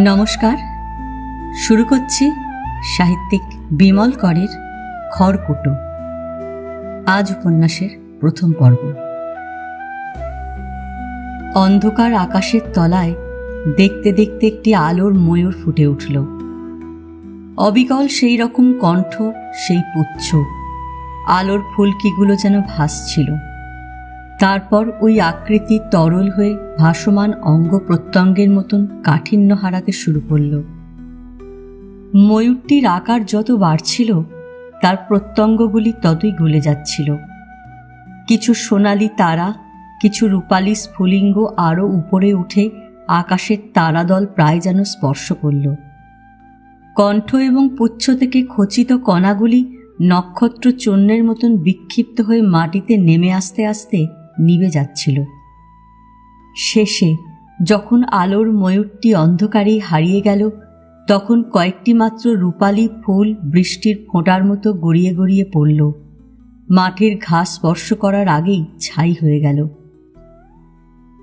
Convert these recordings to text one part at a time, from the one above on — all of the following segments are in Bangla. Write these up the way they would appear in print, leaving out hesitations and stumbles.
নমস্কার। শুরু করছি সাহিত্যিক বিমল করের খড়কুটো। আজ উপন্যাসের প্রথম পর্ব। অন্ধকার আকাশের তলায় দেখতে দেখতে একটি আলোর ময়ূর ফুটে উঠল। অবিকল সেই রকম কণ্ঠ, সেই পুচ্ছ, আলোর ফুলকিগুলো যেন ভাসছিল। তারপর ওই আকৃতি তরল হয়ে ভাসমান অঙ্গ প্রত্যঙ্গের মতন কাঠিন্য হারাতে শুরু করল। ময়ূরটির আকার যত বাড়ছিল তার প্রত্যঙ্গগুলি ততই গলে যাচ্ছিল। কিছু সোনালি তারা, কিছু রূপালী স্ফুলিঙ্গ আরও উপরে উঠে আকাশের তারাদল প্রায় যেন স্পর্শ করল। কণ্ঠ এবং পুচ্ছ থেকে খচিত কণাগুলি নক্ষত্র চূর্ণের মতন বিক্ষিপ্ত হয়ে মাটিতে নেমে আসতে আসতে নিভে যাচ্ছিল। শেষে যখন আলোর ময়ূরটি অন্ধকারেই হারিয়ে গেল, তখন কয়েকটি মাত্র রূপালী ফুল বৃষ্টির ফোঁটার মতো গড়িয়ে গড়িয়ে পড়ল। মাটির ঘাস স্পর্শ করার আগেই ছাই হয়ে গেল।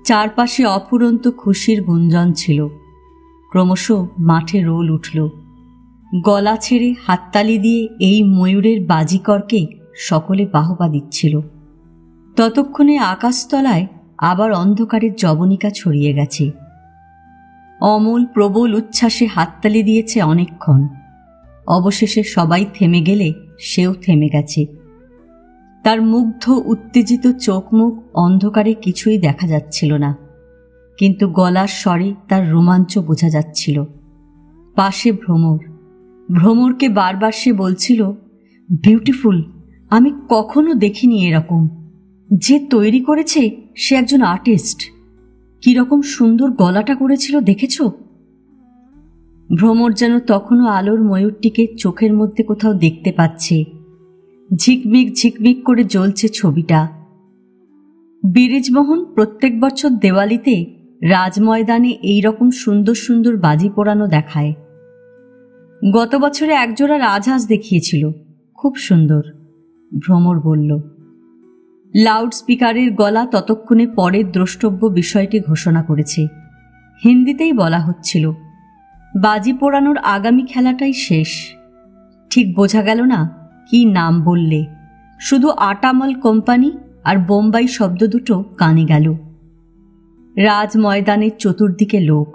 চারপাশে অফুরন্ত খুশির গুঞ্জন ছিল। ক্রমশ মাঠে রোল উঠল। গলা ছেড়ে হাততালি দিয়ে এই ময়ূরের বাজিকরকে সকলে বাহবা দিচ্ছিল। ততক্ষণে আকাশতলায় আবার অন্ধকারের জবনিকা ছড়িয়ে গেছে। অমল প্রবল উচ্ছ্বাসে হাততালি দিয়েছে অনেকক্ষণ। অবশেষে সবাই থেমে গেলে সেও থেমে গেছে। তার মুগ্ধ উত্তেজিত চোখ মুখ অন্ধকারে কিছুই দেখা যাচ্ছিল না, কিন্তু গলার স্বরে তার রোমাঞ্চ বোঝা যাচ্ছিল। পাশে ভ্রমরকে বারবার সে বলছিল, বিউটিফুল, আমি কখনো দেখিনি এরকম। যে তৈরি করেছে সে একজন আর্টিস্ট। কিরকম সুন্দর গলাটা করেছিল দেখেছ? ভ্রমর যেন তখনও আলোর ময়ূরটিকে চোখের মধ্যে কোথাও দেখতে পাচ্ছে। ঝিকমিক ঝিকমিক করে জ্বলছে ছবিটা। বিরিজমোহন প্রত্যেক বছর দেওয়ালিতে রাজময়দানে এইরকম সুন্দর সুন্দর বাজি পোড়ানো দেখায়। গত বছরে একজোড়া রাজহাঁস দেখিয়েছিল, খুব সুন্দর, ভ্রমর বলল। লাউড স্পিকারের গলা ততক্ষণে পরের দ্রষ্টব্য বিষয়টি ঘোষণা করেছে। হিন্দিতেই বলা হচ্ছিল, বাজি পোড়ানোর আগামী খেলাটাই শেষ। ঠিক বোঝা গেল না কি নাম বললে, শুধু আটামল কোম্পানি আর বোম্বাই শব্দ দুটো কানে গেল। রাজ ময়দানের চতুর্দিকে লোক,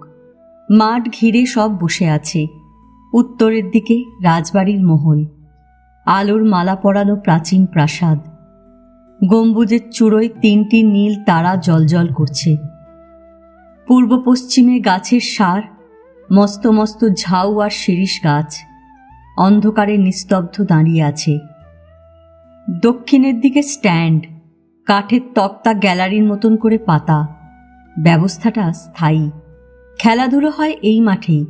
মাঠ ঘিরে সব বসে আছে। উত্তরের দিকে রাজবাড়ির মহল, আলোর মালা পরানো প্রাচীন প্রাসাদ। গম্বুজের চূড়োয় 3টি নীল তারা জ্বলজ্বল করছে। পূর্ব পশ্চিমে গাছের সার, মস্ত মস্ত ঝাউ আর শিরীষ গাছ অন্ধকারে নিস্তব্ধ দাঁড়িয়ে আছে। দক্ষিণের দিকে স্ট্যান্ড, কাঠের তক্তা গ্যালারির মতন করে পাতা। ব্যবস্থাটা স্থায়ী, খেলাধুলো হয় এই মাঠেই,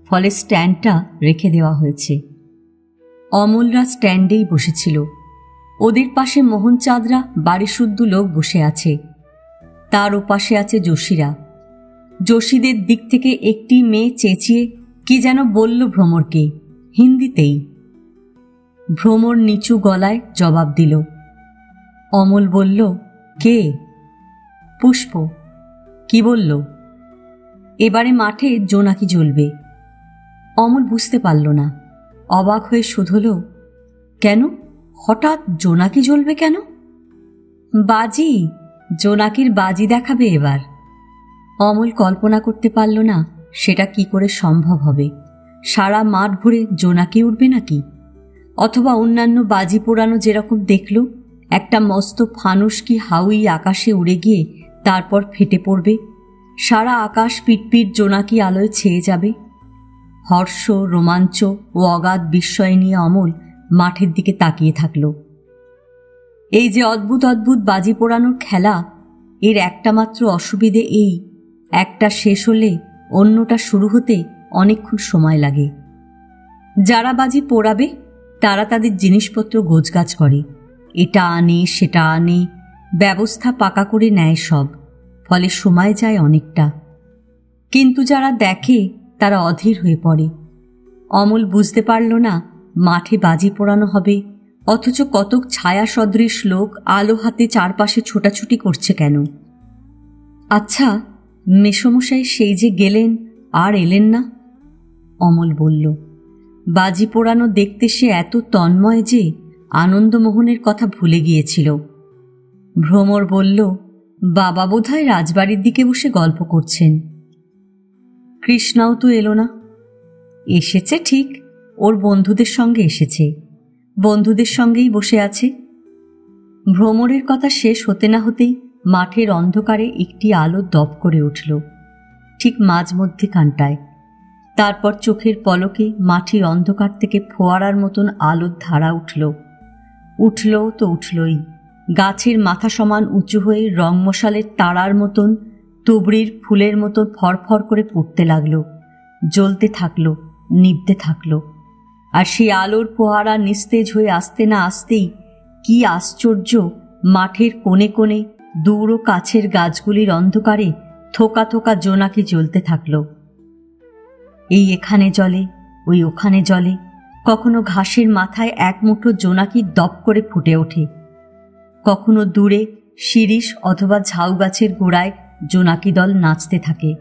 ফলে স্ট্যান্ডটা রেখে দেওয়া হয়েছে। অমলরা স্ট্যান্ডেই বসেছিল। ওদের পাশে মোহনচাঁদরা বাড়িশুদ্ধ লোক বসে আছে। তার ওপাশে আছে যোশীরা। যোশীদের দিক থেকে একটি মেয়ে চেঁচিয়ে কি যেন বলল ভ্রমরকে, হিন্দিতেই। ভ্রমর নিচু গলায় জবাব দিল। অমল বলল, কে? পুষ্প। কি বলল? এবারে মাঠে জোনাকি জ্বলবে। অমল বুঝতে পারল না, অবাক হয়ে শুধল, কেন হঠাৎ জোনাকি জ্বলবে কেন? বাজি, জোনাকির বাজি দেখাবে এবার। অমল কল্পনা করতে পারল না সেটা কি করে সম্ভব হবে। সারা মাঠ ভরে জোনাকি উঠবে নাকি? অথবা অন্যান্য বাজি পোড়ানো যেরকম দেখল, একটা মস্ত ফানুস কি হাউই আকাশে উড়ে গিয়ে তারপর ফেটে পড়বে, সারা আকাশ পিটপিট জোনাকি আলোয় ছেয়ে যাবে। হর্ষ, রোমাঞ্চ ও অগাধ বিস্ময় নিয়ে অমল মাঠের দিকে তাকিয়ে থাকল। এই যে অদ্ভুত অদ্ভুত বাজি পোড়ানোর খেলা, এর একটা মাত্র অসুবিধে এই, একটা শেষ হলে অন্যটা শুরু হতে অনেকক্ষণ সময় লাগে। যারা বাজি পোড়াবে তারা তাদের জিনিসপত্র গোছগাছ করে, এটা আনে সেটা আনে, ব্যবস্থা পাকা করে নেয় সব, ফলে সময় যায় অনেকটা। কিন্তু যারা দেখে তারা অধীর হয়ে পড়ে। অমল বুঝতে পারল না মাঠে বাজি পোড়ানো হবে, অথচ কতক ছায়া সদৃশ লোক আলো হাতে চারপাশে ছোটাছুটি করছে কেন? আচ্ছা, মেসমশাই সেই যে গেলেন আর এলেন না? অমল বলল, বাজি পোড়ানো দেখতে সে এত তন্ময় যে আনন্দমোহনের কথা ভুলে গিয়েছিল। ভ্রমর বলল, বাবা বোধহয় রাজবাড়ির দিকে বসে গল্প করছেন। কৃষ্ণাও তো এলো না। এসেছে ঠিক, ওর বন্ধুদের সঙ্গে এসেছে, বন্ধুদের সঙ্গেই বসে আছে। ভ্রমরের কথা শেষ হতে না হতেই মাঠের অন্ধকারে একটি আলো দপ করে উঠল, ঠিক মাঝ মধ্যিখানটায়। তারপর চোখের পলকে মাঠের অন্ধকার থেকে ফোয়ারার মতন আলোর ধারা উঠল তো উঠলই। গাছের মাথা সমান উঁচু হয়ে রংমশালের তারার মতন, তুবড়ির ফুলের মতো ফরফর করে পড়তে লাগল, জ্বলতে থাকল, নিভতে থাকল। আর সেই আলোর ফোয়ারা নিস্তেজ হয়ে আসতে না আসতেই কি আশ্চর্য, মাঠের কোণে কোণে দূর ও কাছের গাছগুলির অন্ধকারে থোকা থোকা জোনাকি জ্বলতে থাকল। এই এখানে জলে, ওই ওখানে জলে, কখনো ঘাসের মাথায় এক মুঠো জোনাকি দপ করে ফুটে ওঠে, কখনো দূরে শিরীষ অথবা ঝাউ গাছের গোড়ায় জোনাকি দল নাচতে থাকে।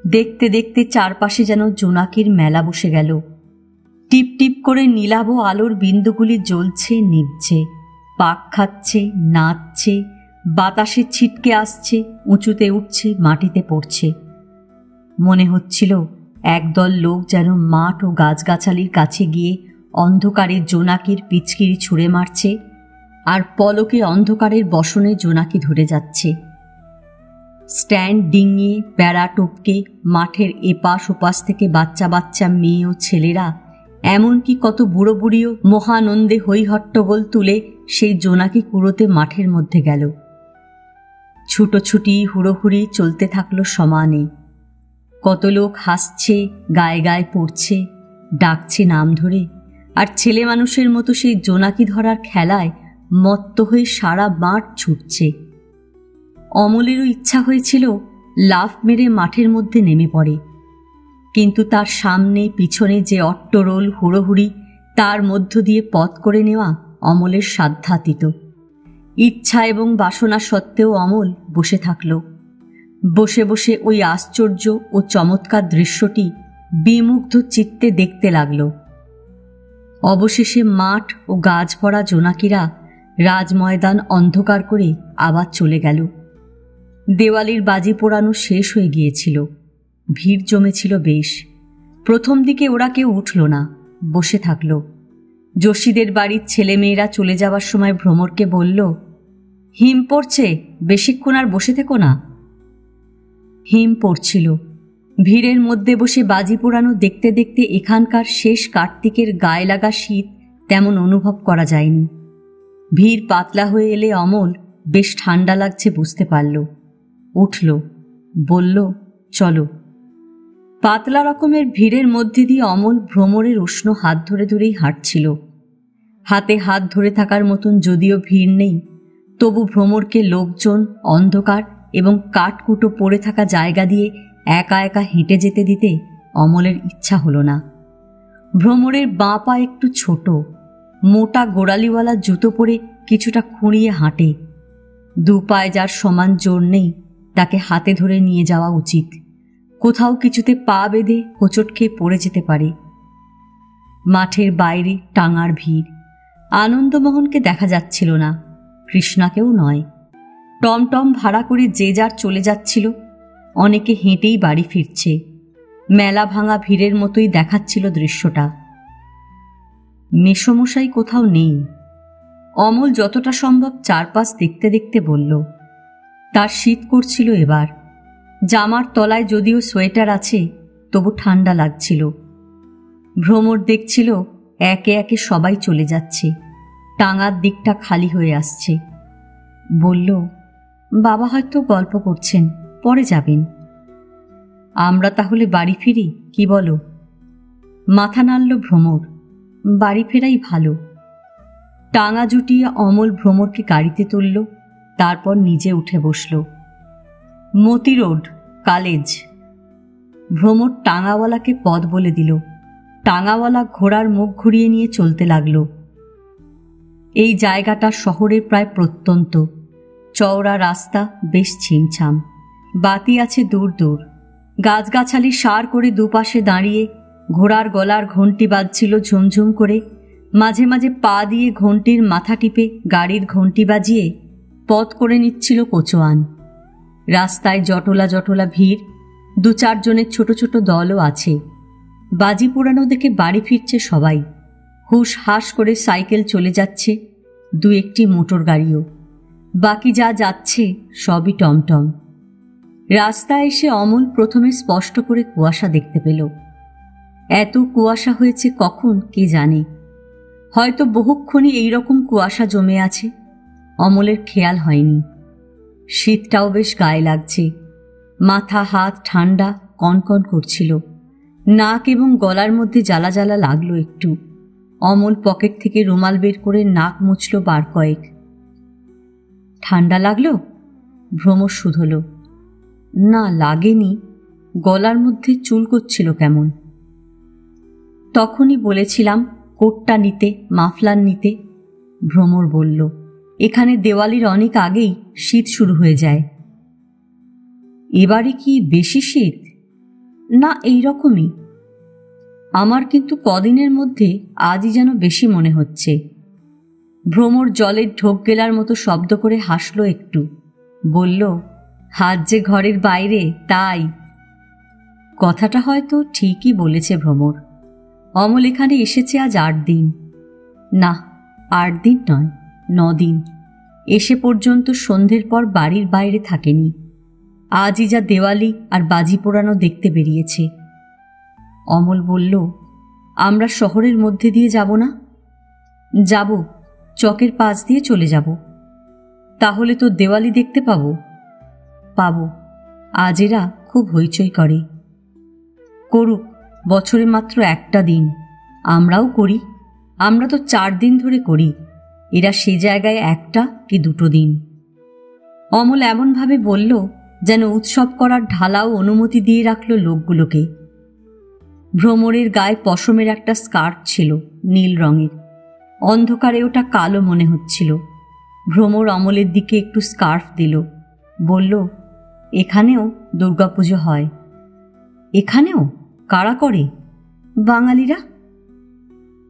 দেখতে দেখতে চারপাশে যেন জোনাকির মেলা বসে গেল। টিপ টিপ করে নীলাভ আলোর বিন্দুগুলি জ্বলছে, নিভছে, পাক খাচ্ছে, নাচছে, বাতাসে ছিটকে আসছে, উঁচুতে উঠছে, মাটিতে পড়ছে। মনে হচ্ছিল একদল লোক যেন মাঠ ও গাছগাছালির কাছে গিয়ে অন্ধকারে জোনাকির পিচকিরি ছুঁড়ে মারছে, আর পলকে অন্ধকারের বসনে জোনাকি ধরে যাচ্ছে। স্ট্যান্ড ডিঙিয়ে বেড়া টপকে মাঠের এপাশ ওপাশ থেকে বাচ্চা বাচ্চা মেয়ে ও ছেলেরা, এমনকি কত বুড়ো বুড়িও মহানন্দে হইহট্টগোল তুলে সেই জোনাকি কুড়োতে মাঠের মধ্যে গেল। ছুটোছুটি হুড়োহুড়ি চলতে থাকলো সমানে। কত লোক হাসছে, গায়ে গায়ে পড়ছে, ডাকছে নাম ধরে, আর ছেলে মানুষের মতো সেই জোনাকি ধরার খেলায় মত্ত হয়ে সারা মাঠ ছুটছে। অমলেরও ইচ্ছা হয়েছিল লাফ মেরে মাঠের মধ্যে নেমে পড়ে, কিন্তু তার সামনে পিছনে যে অট্টরোল হুড়োহুড়ি, তার মধ্য দিয়ে পথ করে নেওয়া অমলের সাধ্যাতীত। ইচ্ছা এবং বাসনা সত্ত্বেও অমল বসে থাকল। বসে বসে ওই আশ্চর্য ও চমৎকার দৃশ্যটি বিমুগ্ধ চিত্তে দেখতে লাগল। অবশেষে মাঠ ও গাছ ভরা জোনাকিরা রাজময়দান অন্ধকার করে আবার চলে গেল। দেওয়ালির বাজি পোড়ানো শেষ হয়ে গিয়েছিল, ভিড় জমেছিল বেশ। প্রথম দিকে ওরা কেউ উঠল না, বসে থাকল। যোশীদের বাড়ির ছেলেমেয়েরা চলে যাওয়ার সময় ভ্রমরকে বলল, হিম পড়ছে, বেশিক্ষণ আর বসে থেকো না। হিম পড়ছিল। ভিড়ের মধ্যে বসে বাজি পোড়ানো দেখতে দেখতে এখানকার শেষ কার্তিকের গায়ে লাগা শীত তেমন অনুভব করা যায়নি। ভিড় পাতলা হয়ে এলে অমল বেশ ঠান্ডা লাগছে বুঝতে পারল। উঠল, বলল, চলো। পাতলা রকমের ভিড়ের মধ্যে দিয়ে অমল ভ্রমরের উষ্ণ হাত ধরে ধরেই হাঁটছিল। হাতে হাত ধরে থাকার মতন যদিও ভিড় নেই, তবু ভ্রমরকে লোকজন, অন্ধকার এবং কাঠকুটো পড়ে থাকা জায়গা দিয়ে একা একা হেঁটে যেতে দিতে অমলের ইচ্ছা হলো না। ভ্রমরের বাঁ পা একটু ছোট, মোটা গোড়ালিওয়ালা জুতো পরে কিছুটা খুঁড়িয়ে হাঁটে। দু পায়ে যার সমান জোর নেই, তাকে হাতে ধরে নিয়ে যাওয়া উচিত। কোথাও কিছুতে পা বেঁধে হোঁচট খেয়ে পড়ে যেতে পারে। মাঠের বাইরে টাঙার ভিড়। আনন্দমোহনকে দেখা যাচ্ছিল না, কৃষ্ণাকেও নয়। টমটম ভাড়া করে যে যার চলে যাচ্ছিল, অনেকে হেঁটেই বাড়ি ফিরছে। মেলা ভাঙা ভিড়ের মতোই দেখাচ্ছিল দৃশ্যটা। মেসমশাই কোথাও নেই। অমল যতটা সম্ভব চারপাশ দেখতে দেখতে বলল, তার শীত করছিল এবার। জামার তলায় যদিও সোয়েটার আছে, তবু ঠান্ডা লাগছিল। ভ্রমর দেখছিল একে একে সবাই চলে যাচ্ছে, টাঙার দিকটা খালি হয়ে আসছে। বলল, বাবা হয়তো গল্প করছেন, পরে যাবেন। আমরা তাহলে বাড়ি ফিরি, কি বলো? মাথা নাড়ল ভ্রমর। বাড়ি ফেরাই ভালো। টাঙা জুটিয়ে অমল ভ্রমরকে গাড়িতে তুলল, তারপর নিজে উঠে বসল। মতি রোড, কলেজ। ভ্রমর টাঙাওয়ালাকে পথ বলে দিল। টাঙাওয়ালা ঘোড়ার মুখ ঘুরিয়ে নিয়ে চলতে লাগল। এই জায়গাটা শহরের প্রায় প্রত্যন্ত। চওড়া রাস্তা, বেশ ছিমছাম। বাতি আছে দূর দূর। গাছগাছালি সার করে দুপাশে দাঁড়িয়ে ঘোড়ার গলার ঘণ্টি বাজছিল ঝুমঝুম করে। মাঝে মাঝে পা দিয়ে ঘণ্টির মাথা টিপে গাড়ির ঘণ্টি বাজিয়ে পথ করে নিচ্ছিল কোচোয়ান। রাস্তায় জটলা জটলা ভিড়, 2-4 জনের ছোট ছোট দলও আছে। বাজি পোড়ানো দেখে বাড়ি ফিরছে সবাই। হুশ হাস করে সাইকেল চলে যাচ্ছে, 2-1টি মোটর গাড়িও। বাকি যা যাচ্ছে সবই টমটম। রাস্তায় এসে অমল প্রথমে স্পষ্ট করে কুয়াশা দেখতে পেল। এত কুয়াশা হয়েছে কখন কে জানে, হয়তো বহুক্ষণই এইরকম কুয়াশা জমে আছে, অমলের খেয়াল হয়নি। শীতটাও বেশ গায়ে লাগছে, মাথা হাত ঠান্ডা কনকন করছিল, নাক এবং গলার মধ্যে জ্বালা জ্বালা লাগলো একটু। অমল পকেট থেকে রুমাল বের করে নাক মুছল বার কয়েক। ঠান্ডা লাগলো? ভ্রমর শুধল। না, লাগেনি, গলার মধ্যে চুল করছিল কেমন। তখনই বলেছিলাম কোটটা নিতে, মাফলার নিতে। ভ্রমর বলল, এখানে দেওয়ালির অনেক আগেই শীত শুরু হয়ে যায়। এবারে কি বেশি শীত? না, এই রকমই। আমার কিন্তু কদিনের মধ্যে আজই যেন বেশি মনে হচ্ছে। ভ্রমর জলের ঢোক গেলার মতো শব্দ করে হাসল একটু, বলল, হাত যে ঘরের বাইরে তাই। কথাটা হয়তো ঠিকই বলেছে ভ্রমর। অমল এখানে এসেছে আজ 8 দিন। না, 8 দিন নয়, 9 দিন। এসে পর্যন্ত সন্ধ্যের পর বাড়ির বাইরে থাকেনি। আজই যা দেওয়ালি আর বাজি পোড়ানো দেখতে বেরিয়েছে। অমল বলল, আমরা শহরের মধ্যে দিয়ে যাব না? যাব, চকের পাশ দিয়ে চলে যাব। তাহলে তো দেওয়ালি দেখতে পাবো। পাবো, আজ এরা খুব হইচই করে। করুক, বছরে মাত্র একটা দিন, আমরাও করি। আমরা তো 4 দিন ধরে করি, এরা সে জায়গায় 1টা কি 2টো দিন। অমল এমনভাবে বলল যেন উৎসব করার ঢালাও অনুমতি দিয়ে রাখল লোকগুলোকে। ভ্রমরের গায়ে পশমের একটা স্কার্ফ ছিল, নীল রঙের। অন্ধকারে ওটা কালো মনে হচ্ছিল। ভ্রমর অমলের দিকে একটু স্কার্ফ দিল, বলল, এখানেও দুর্গাপুজো হয়। এখানেও? কারা করে? বাঙালিরা।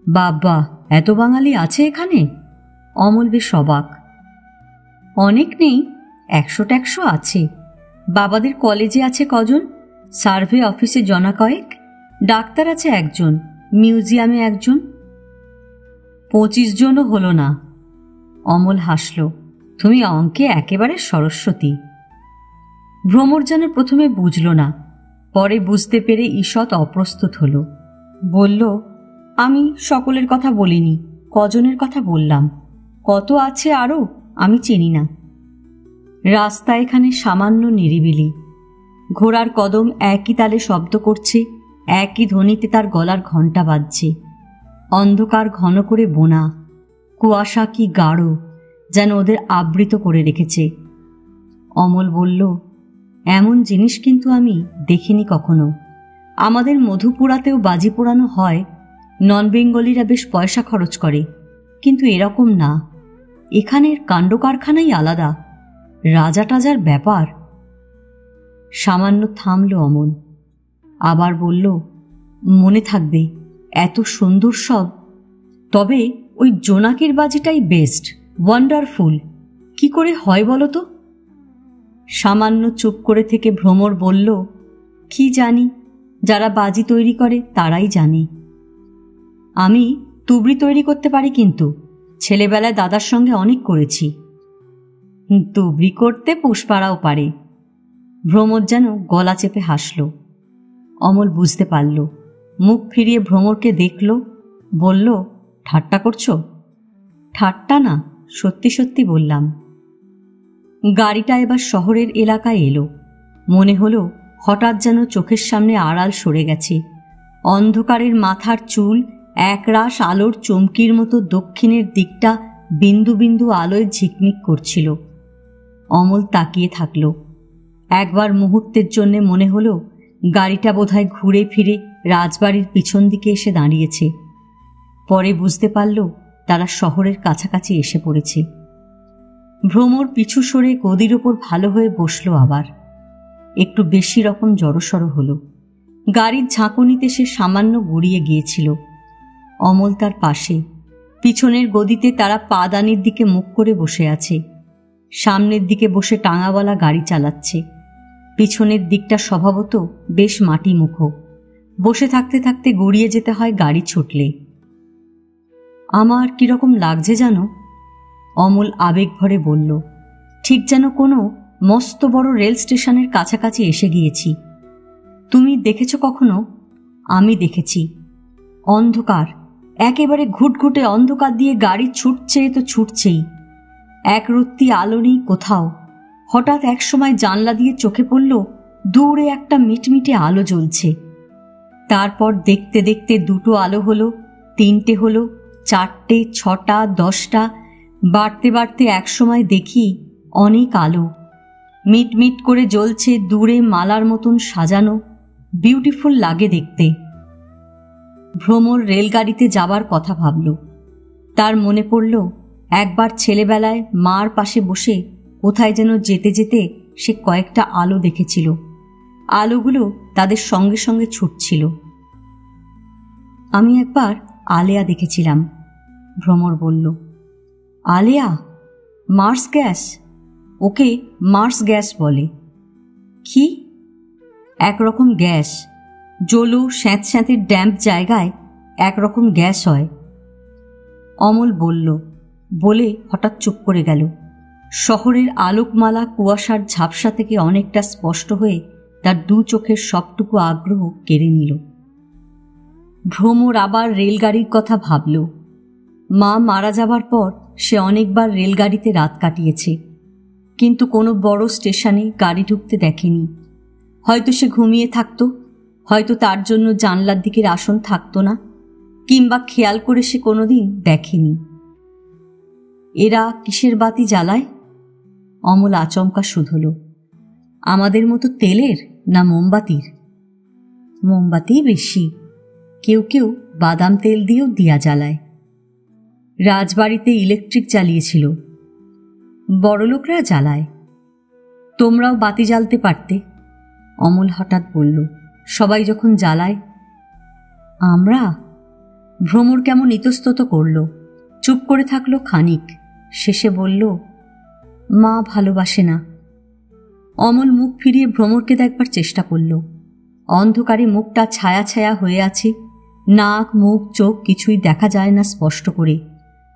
বাবা, এত বাঙালি আছে এখানে? অমল বেশ অবাক। অনেক নেই, 100-100 আছে। বাবাদের কলেজে আছে কজন, সার্ভে অফিসে জনা কয়েক, ডাক্তার আছে 1 জন, মিউজিয়ামে 1 জন। 25 জনও হলো না। অমল হাসল, তুমি অঙ্কে একেবারে সরস্বতী। ভ্রমর যেন প্রথমে বুঝল না, পরে বুঝতে পেরে ঈষৎ অপ্রস্তুত হল। বলল, আমি সকলের কথা বলিনি, কজনের কথা বললাম। কত আছে আরও আমি চিনি না। রাস্তা এখানে সামান্য নিরিবিলি। ঘোড়ার কদম একই তালে শব্দ করছে, একই ধ্বনিতে তার গলার ঘণ্টা বাজছে। অন্ধকার ঘন করে বোনা, কুয়াশা কি গাঢ়, যেন ওদের আবৃত করে রেখেছে। অমল বলল, এমন জিনিস কিন্তু আমি দেখিনি কখনো। আমাদের মধুপুরাতেও বাজি পোড়ানো হয়, নন বেঙ্গলিরা বেশ পয়সা খরচ করে, কিন্তু এরকম না। এখানের কাণ্ড কারখানাই আলাদা, রাজা টাজার ব্যাপার। সামান্য থামল অমল, আবার বলল, মনে থাকবে, এত সুন্দর সব। তবে ওই জোনাকের বাজিটাই বেস্ট, ওয়ান্ডারফুল। কি করে হয় বলো তো? সামান্য চুপ করে থেকে ভ্রমর বলল, কি জানি, যারা বাজি তৈরি করে তারাই জানে। আমি তুবড়ি তৈরি করতে পারি, কিন্তু ছেলেবেলায় দাদার সঙ্গে অনেক করেছি। তুবড়ি করতে পুষ্পারাও পারে। ভ্রমর যেন গলা চেপে হাসল। অমল বুঝতে পারল, মুখ ফিরিয়ে ভ্রমরকে দেখল, বলল, ঠাট্টা করছো? ঠাট্টা না, সত্যি সত্যি বললাম। গাড়িটা এবার শহরের এলাকায় এলো। মনে হলো হঠাৎ যেন চোখের সামনে আড়াল সরে গেছে। অন্ধকারের মাথার চুল একরাশ আলোর চমকির মতো দক্ষিণের দিকটা বিন্দু বিন্দু আলোয় ঝিকমিক করছিল। অমল তাকিয়ে থাকল। একবার মুহূর্তের জন্য মনে হলো গাড়িটা বোধহয় ঘুরে ফিরে রাজবাড়ির পিছন দিকে এসে দাঁড়িয়েছে। পরে বুঝতে পারল তারা শহরের কাছাকাছি এসে পড়েছে। ভ্রমর পিছু সরে গদির ওপর ভালো হয়ে বসল আবার। একটু বেশি রকম জড়সড় হলো। গাড়ির ঝাঁকুনিতে সে সামান্য গড়িয়ে গিয়েছিল। অমল তার পাশে, পিছনের গদিতে তারা পাদানির দিকে মুখ করে বসে আছে। সামনের দিকে বসে টাঙাওয়ালা গাড়ি চালাচ্ছে। পিছনের দিকটা স্বভাবত বেশ মাটিমুখো, বসে থাকতে থাকতে গড়িয়ে যেতে হয় গাড়ি ছুটলে। আমার কিরকম লাগছে জানো? অমল আবেগ ভরে বলল, ঠিক যেন কোনো মস্ত বড় রেল স্টেশনের কাছাকাছি এসে গিয়েছি। তুমি দেখেছ কখনো? আমি দেখেছি। অন্ধকার, একেবারে ঘুটঘুটে অন্ধকার দিয়ে গাড়ি ছুটছে তো ছুটছেই। এক রত্তি আলো নেই কোথাও। হঠাৎ একসময় জানলা দিয়ে চোখে পড়ল দূরে একটা মিটমিটে আলো জ্বলছে। তারপর দেখতে দেখতে 2টো আলো হলো, 3টে হলো, 4টে, 6টা, 10টা, বাড়তে বাড়তে একসময় দেখি অনেক আলো মিটমিট করে জ্বলছে, দূরে মালার মতন সাজানো। বিউটিফুল লাগে দেখতে। ভ্রমর রেলগাড়িতে যাবার কথা ভাবল। তার মনে পড়ল একবার ছেলেবেলায় মার পাশে বসে কোথায় যেন যেতে যেতে সে কয়েকটা আলো দেখেছিল। আলোগুলো তাদের সঙ্গে সঙ্গে ছুটছিল। আমি একবার আলেয়া দেখেছিলাম, ভ্রমর বলল। আলেয়া? Marsh gas? ওকে মার্স গ্যাস বলে। কি? একরকম গ্যাস, জলু স্যাঁতস্যাঁতের ড্যাম্প জায়গায় একরকম গ্যাস হয়। অমল বলল, বলে হঠাৎ চুপ করে গেল। শহরের আলোকমালা কুয়াশার ঝাপসা থেকে অনেকটা স্পষ্ট হয়ে তার 2 চোখের সবটুকু আগ্রহ কেড়ে নিল। ভ্রমর আবার রেলগাড়ির কথা ভাবল। মা মারা যাবার পর সে অনেকবার রেলগাড়িতে রাত কাটিয়েছে, কিন্তু কোনো বড় স্টেশনে গাড়ি ঢুকতে দেখেনি। হয়তো সে ঘুমিয়ে থাকত, হয়তো তার জন্য জানলার দিকের আসন থাকত না, কিংবা খেয়াল করে সে কোনোদিন দেখেনি। এরা কিসের বাতি জ্বালায়? অমল আচমকা শুধল। আমাদের মতো তেলের না মোমবাতির? মোমবাতি বেশি, কেউ কেউ বাদাম তেল দিয়েও দিয়া জ্বালায়। রাজবাড়িতে ইলেকট্রিক জ্বালিয়েছিল, বড়লোকরা জ্বালায়। তোমরাও বাতি জ্বালতে পারতে, অমল হঠাৎ বলল। সবাই যখন জ্বালায়। আমরা? ভ্রমর কেমন ইতস্তত করল, চুপ করে থাকলো খানিক, শেষে বলল, মা ভালোবাসে না। অমল মুখ ফিরিয়ে ভ্রমরকে দেখবার চেষ্টা করল। অন্ধকারে মুখটা ছায়া ছায়া হয়ে আছে, নাক মুখ চোখ কিছুই দেখা যায় না স্পষ্ট করে,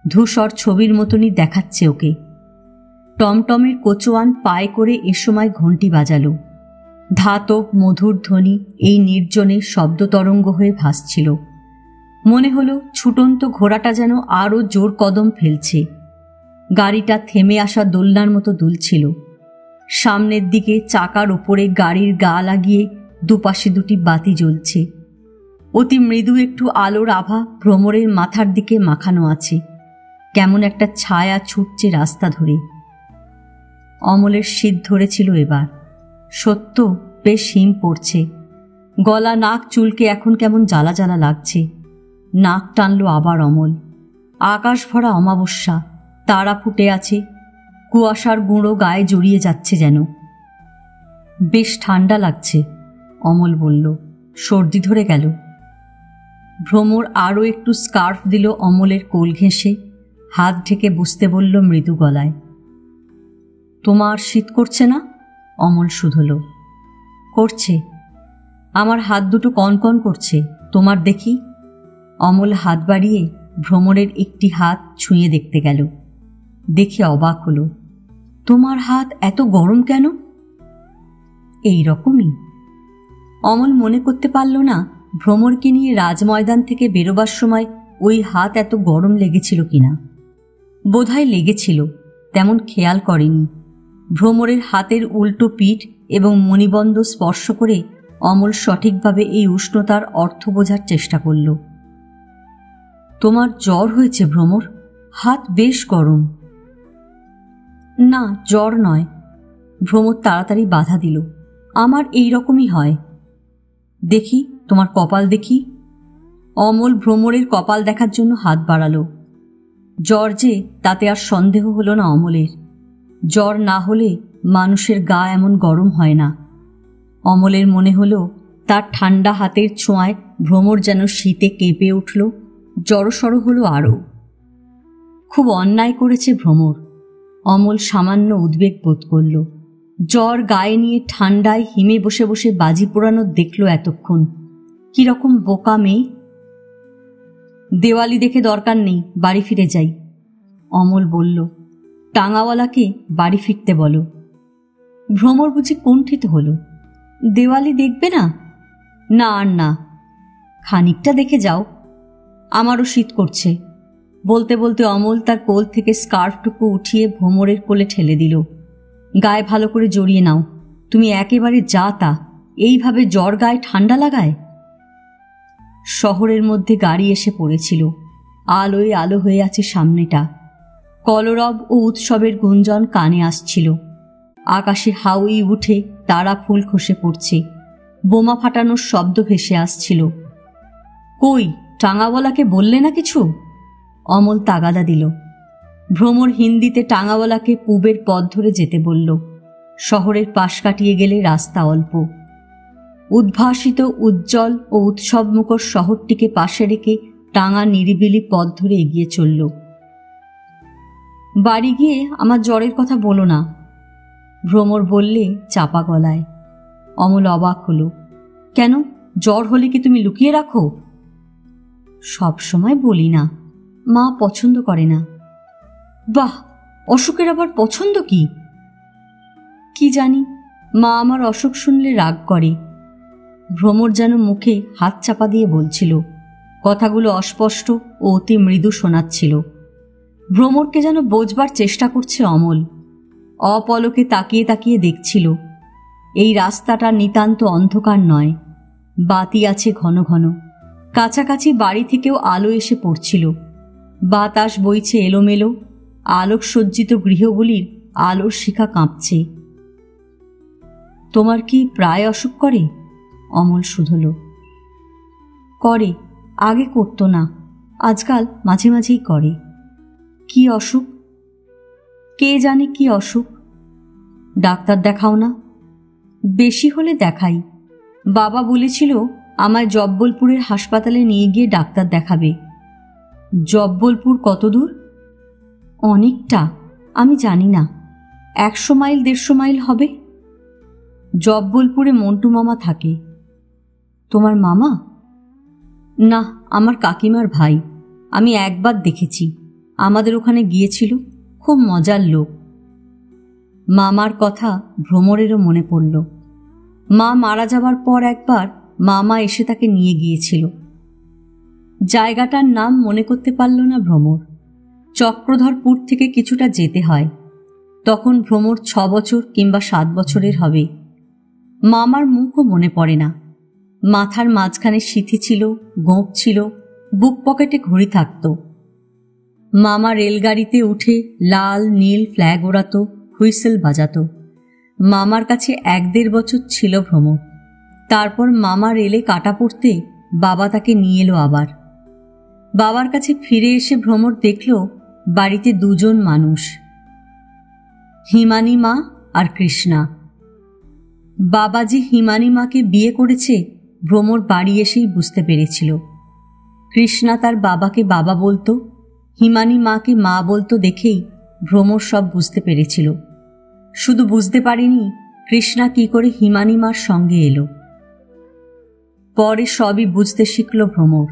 ধূসর ছবির মতনই দেখাচ্ছে ওকে। টমটমের কোচোয়ান পায়ে করে এ সময় ঘণ্টি বাজালো। ধাতব মধুর ধ্বনি এই নির্জনে শব্দতরঙ্গ হয়ে ভাসছিল। মনে হলো ছুটন্ত ঘোড়াটা যেন আরও জোর কদম ফেলছে। গাড়িটা থেমে আসা দোলনার মতো দুলছিল। সামনের দিকে চাকার ওপরে গাড়ির গা লাগিয়ে দুপাশে 2টি বাতি জ্বলছে। অতি মৃদু একটু আলোর আভা ভ্রমরের মাথার দিকে মাখানো আছে। কেমন একটা ছায়া ছুটছে রাস্তা ধরে। অমলের শীত ধরেছিল এবার। সত্য বেশ হিম পড়ছে। গলা নাক চুলকে এখন কেমন জ্বালা জ্বালা লাগছে। নাক টানল আবার অমল। আকাশ ভরা অমাবস্যা, তারা ফুটে আছে, কুয়াশার গুঁড়ো গায়ে জড়িয়ে যাচ্ছে যেন। বেশ ঠান্ডা লাগছে, অমল বলল। সর্দি ধরে গেল। ভ্রমর আরও একটু স্কার্ফ দিল অমলের কোল ঘেঁষে, হাত ঢেকে বুঝতে বলল মৃদু গলায়। তোমার শীত করছে না? অমল শুধল। করছে। আমার হাত দুটো কনকন করছে, তোমার দেখি। অমল হাত বাড়িয়ে ভ্রমরের একটি হাত ছুঁয়ে দেখতে গেল। দেখে অবাক হলো। তোমার হাত এত গরম কেন? এই রকমই। অমল মনে করতে পারল না ভ্রমরকে নিয়ে রাজময়দান থেকে বেরোবার সময় ওই হাত এত গরম লেগেছিল কিনা। বোধহয় লেগেছিল, তেমন খেয়াল করেনি। ভ্রমরের হাতের উল্টো পিঠ এবং মণিবন্ধ স্পর্শ করে অমল সঠিকভাবে এই উষ্ণতার অর্থ বোঝার চেষ্টা করল। তোমার জ্বর হয়েছে ভ্রমর, হাত বেশ গরম। না, জ্বর নয়। ভ্রমর তাড়াতাড়ি বাধা দিল। আমার এই রকমই হয়। দেখি তোমার কপাল দেখি। অমল ভ্রমরের কপাল দেখার জন্য হাত বাড়াল। জ্বর যে, তাতে আর সন্দেহ হলো না অমলের। জ্বর না হলে মানুষের গা এমন গরম হয় না। অমলের মনে হলো তার ঠান্ডা হাতের ছোঁয়ায় ভ্রমর যেন শীতে কেঁপে উঠল, জড়সড় হলো আরও। খুব অন্যায় করেছে ভ্রমর। অমল সামান্য উদ্বেগ বোধ করল। জ্বর গায়ে নিয়ে ঠান্ডায় হিমে বসে বসে বাজি পোড়ানো দেখল এতক্ষণ। কিরকম বোকা মেয়ে। দেওয়ালি দেখে দরকার নেই, বাড়ি ফিরে যাই, অমল বলল। টাঙাওয়ালাকে বাড়ি ফিরতে বলো। ভ্রমর বুঝি কুণ্ঠিত হল। দেওয়ালি দেখবে না? না আর না, খানিকটা দেখে যাও, আমারও শীত করছে। বলতে বলতে অমল তার কোল থেকে স্কার্ফটুকু উঠিয়ে ভ্রমরের কোলে ঠেলে দিল। গায়ে ভালো করে জড়িয়ে নাও, তুমি একেবারে যা তা, এইভাবে জ্বর গায়ে ঠান্ডা লাগায়। শহরের মধ্যে গাড়ি এসে পড়েছিল। আলোয় আলো হয়ে আছে সামনেটা। কলরব ও উৎসবের গুঞ্জন কানে আসছিল। আকাশে হাউই উঠে তারা ফুল খসে পড়ছে। বোমা ফাটানোর শব্দ ভেসে আসছিল। কই, টাঙাওয়ালাকে বললে না কিছু? অমল তাগাদা দিল। ভ্রমর হিন্দিতে টাঙাওয়ালাকে পূবের পথ ধরে যেতে বলল। শহরের পাশ কাটিয়ে গেলে রাস্তা অল্প। উদ্ভাসিত উজ্জ্বল ও উৎসবমুখর শহরটিকে পাশে রেখে টাঙা নিরিবিলি পথ ধরে এগিয়ে চলল। বাড়ি গিয়ে আমার জ্বরের কথা বলো না, ভ্রমর বললে চাপা গলায়। অমল অবাক হলো। কেন, জ্বর হলে কি তুমি লুকিয়ে রাখো? সব সময় বলি না, মা পছন্দ করে না। বাহ, অসুখের আবার পছন্দ কি? কি জানি, মা আমার অসুখ শুনলে রাগ করে। ভ্রমর যেন মুখে হাত চাপা দিয়ে বলছিল। কথাগুলো অস্পষ্ট ও অতি মৃদু শোনাচ্ছিল। ভ্রমরকে যেন বোঝবার চেষ্টা করছে অমল। অপলকে তাকিয়ে তাকিয়ে দেখছিল। এই রাস্তাটা নিতান্ত অন্ধকার নয়, বাতি আছে ঘন ঘন। কাছাকাছি বাড়ি থেকেও আলো এসে পড়ছিল। বাতাস বইছে এলোমেলো। আলোকসজ্জিত গৃহগুলির আলোর শিখা কাঁপছে। তোমার কি প্রায় অসুখ করে? অমল শুধল। করে, আগে করত না, আজকাল মাঝে মাঝেই করে। কি অসুখ? কে জানে কি অসুখ। ডাক্তার দেখাও না? বেশি হলে দেখাই। বাবা বলেছিল আমায় জব্বলপুরের হাসপাতালে নিয়ে গিয়ে ডাক্তার দেখাবে। জব্বলপুর কত দূর? অনেকটা, আমি জানি না, 100 মাইল 150 মাইল হবে। জব্বলপুরে মন্টু মামা থাকে। তোমার মামা? না, আমার কাকিমার ভাই। আমি একবার দেখেছি, আমাদের ওখানে গিয়েছিল, খুব মজার লোক। মামার কথা ভ্রমরেরও মনে পড়ল। মা মারা যাবার পর একবার মামা এসে তাকে নিয়ে গিয়েছিল। জায়গাটার নাম মনে করতে পারল না ভ্রমর। চক্রধরপুর থেকে কিছুটা যেতে হয়। তখন ভ্রমর 6 বছর কিংবা 7 বছরের হবে। মামার মুখও মনে পড়ে না। মাথার মাঝখানে সিথি ছিল, গোঁপ ছিল, বুক পকেটে ঘড়ি থাকত। মামা রেলগাড়িতে উঠে লাল নীল ফ্ল্যাগ ওড়াতো, হুইসেল বাজাতো। মামার কাছে 1-1.5 বছর ছিল ভ্রমর। তারপর মামা রেলে কাটা পড়তে বাবা তাকে নিয়ে এলো আবার। বাবার কাছে ফিরে এসে ভ্রমর দেখল বাড়িতে 2 জন মানুষ, হিমানী মা আর কৃষ্ণা। বাবাজি হিমানী মাকে বিয়ে করেছে ভ্রমর বাড়ি এসেই বুঝতে পেরেছিল। কৃষ্ণা তার বাবাকে বাবা বলতো, হিমানী মাকে মা বলতো দেখেই ভ্রমর সব বুঝতে পেরেছিল। শুধু বুঝতে পারেনি কৃষ্ণা কি করে হিমানী মার সঙ্গে এলো। পরে সবই বুঝতে শিখল ভ্রমর।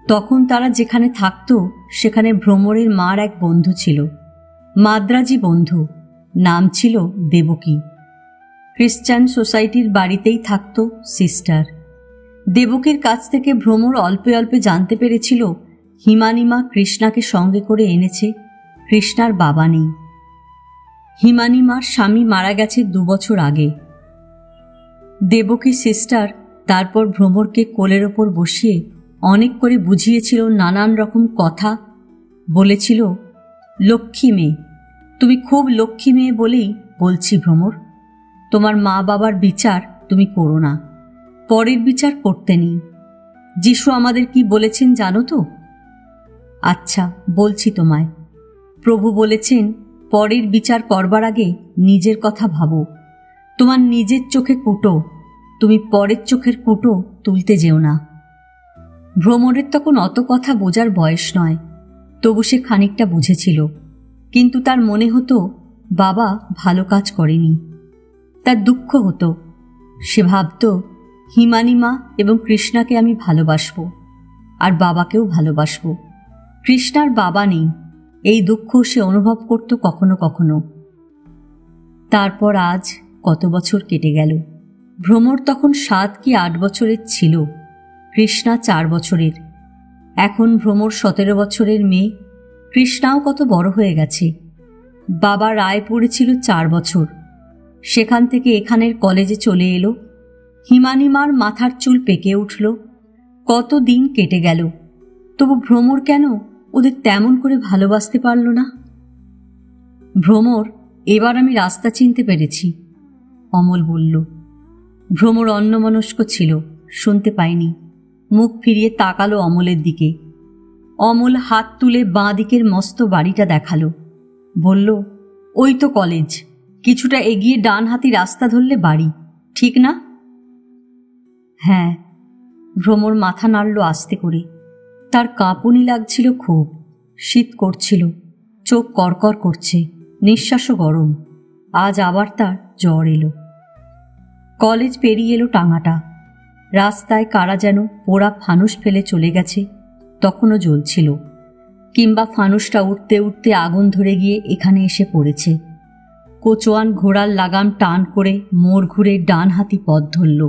তখন তারা যেখানে থাকত সেখানে ভ্রমরের মার এক বন্ধু ছিল, মাদ্রাজি বন্ধু, নাম ছিল দেবকী। খ্রিস্টান সোসাইটির বাড়িতেই থাকত সিস্টার। দেবকীর কাছ থেকে ভ্রমর অল্পে অল্পে জানতে পেরেছিল হিমানী মা কৃষ্ণাকে সঙ্গে করে এনেছে, কৃষ্ণার বাবা নেই। হিমানী মার স্বামী মারা গেছে 2 বছর আগে। দেবকী সিস্টার তারপর ভ্রমরকে কোলের ওপর বসিয়ে অনেক করে বুঝিয়েছিল নানান রকম কথা। বলেছিল, লক্ষ্মী মেয়ে, তুমি খুব লক্ষ্মী মেয়ে বলেই বলছি ভ্রমর, তোমার মা বাবার বিচার তুমি করো না, পরের বিচার করতে নেই। যিশু আমাদের কি বলেছেন জানো তো? আচ্ছা বলছি তোমায়। প্রভু বলেছেন পরের বিচার করবার আগে নিজের কথা ভাবো। তোমার নিজের চোখে কুটো, তুমি পরের চোখের কুটো তুলতে যেও না। ভ্রমরের তখন অত কথা বোঝার বয়স নয়, তবু সে খানিকটা বুঝেছিল, কিন্তু তার মনে হতো বাবা ভালো কাজ করেনি। তার দুঃখ হতো। সে ভাবত, হিমানিমা এবং কৃষ্ণাকে আমি ভালোবাসব, আর বাবাকেও ভালোবাসব। কৃষ্ণার বাবা নেই, এই দুঃখ সে অনুভব করত কখনো কখনো। তারপর আজ কত বছর কেটে গেল। ভ্রমর তখন 7 কি 8 বছরের ছিল, কৃষ্ণা 4 বছরের। এখন ভ্রমর 17 বছরের মেয়ে। কৃষ্ণাও কত বড় হয়ে গেছে। বাবা রায়পুরে ছিল 4 বছর, সেখান থেকে এখানের কলেজে চলে এলো। হিমানিমার মাথার চুল পেকে উঠল। কত দিন কেটে গেল, তবু ভ্রমর কেন ওদের তেমন করে ভালোবাসতে পারল না? ভ্রমর, এবার আমি রাস্তা চিনতে পেরেছি, অমল বলল। ভ্রমর অন্যমনস্ক ছিল, শুনতে পায়নি। মুখ ফিরিয়ে তাকালো অমলের দিকে। অমল হাত তুলে বাঁ দিকের মস্ত বাড়িটা দেখালো, বলল, ওই তো কলেজ, কিছুটা এগিয়ে ডান হাতি রাস্তা ধরলে বাড়ি, ঠিক না? হ্যাঁ। ভ্রমর মাথা নাড়ল আস্তে করে। তার কাঁপুনি লাগছিল খুব, শীত করছিল, চোখ করকর করছে, নিঃশ্বাসও গরম। আজ আবার তার জ্বর এলো। কলেজ পেরিয়ে এলো টাঙাটা। রাস্তায় কারা যেন পোড়া ফানুস ফেলে চলে গেছে, তখনও জ্বলছিল, কিংবা ফানুসটা উঠতে উঠতে আগুন ধরে গিয়ে এখানে এসে পড়েছে। কোচোয়ান ঘোড়ার লাগাম টান করে মোড় ঘুরে ডান হাতি পথ ধরল।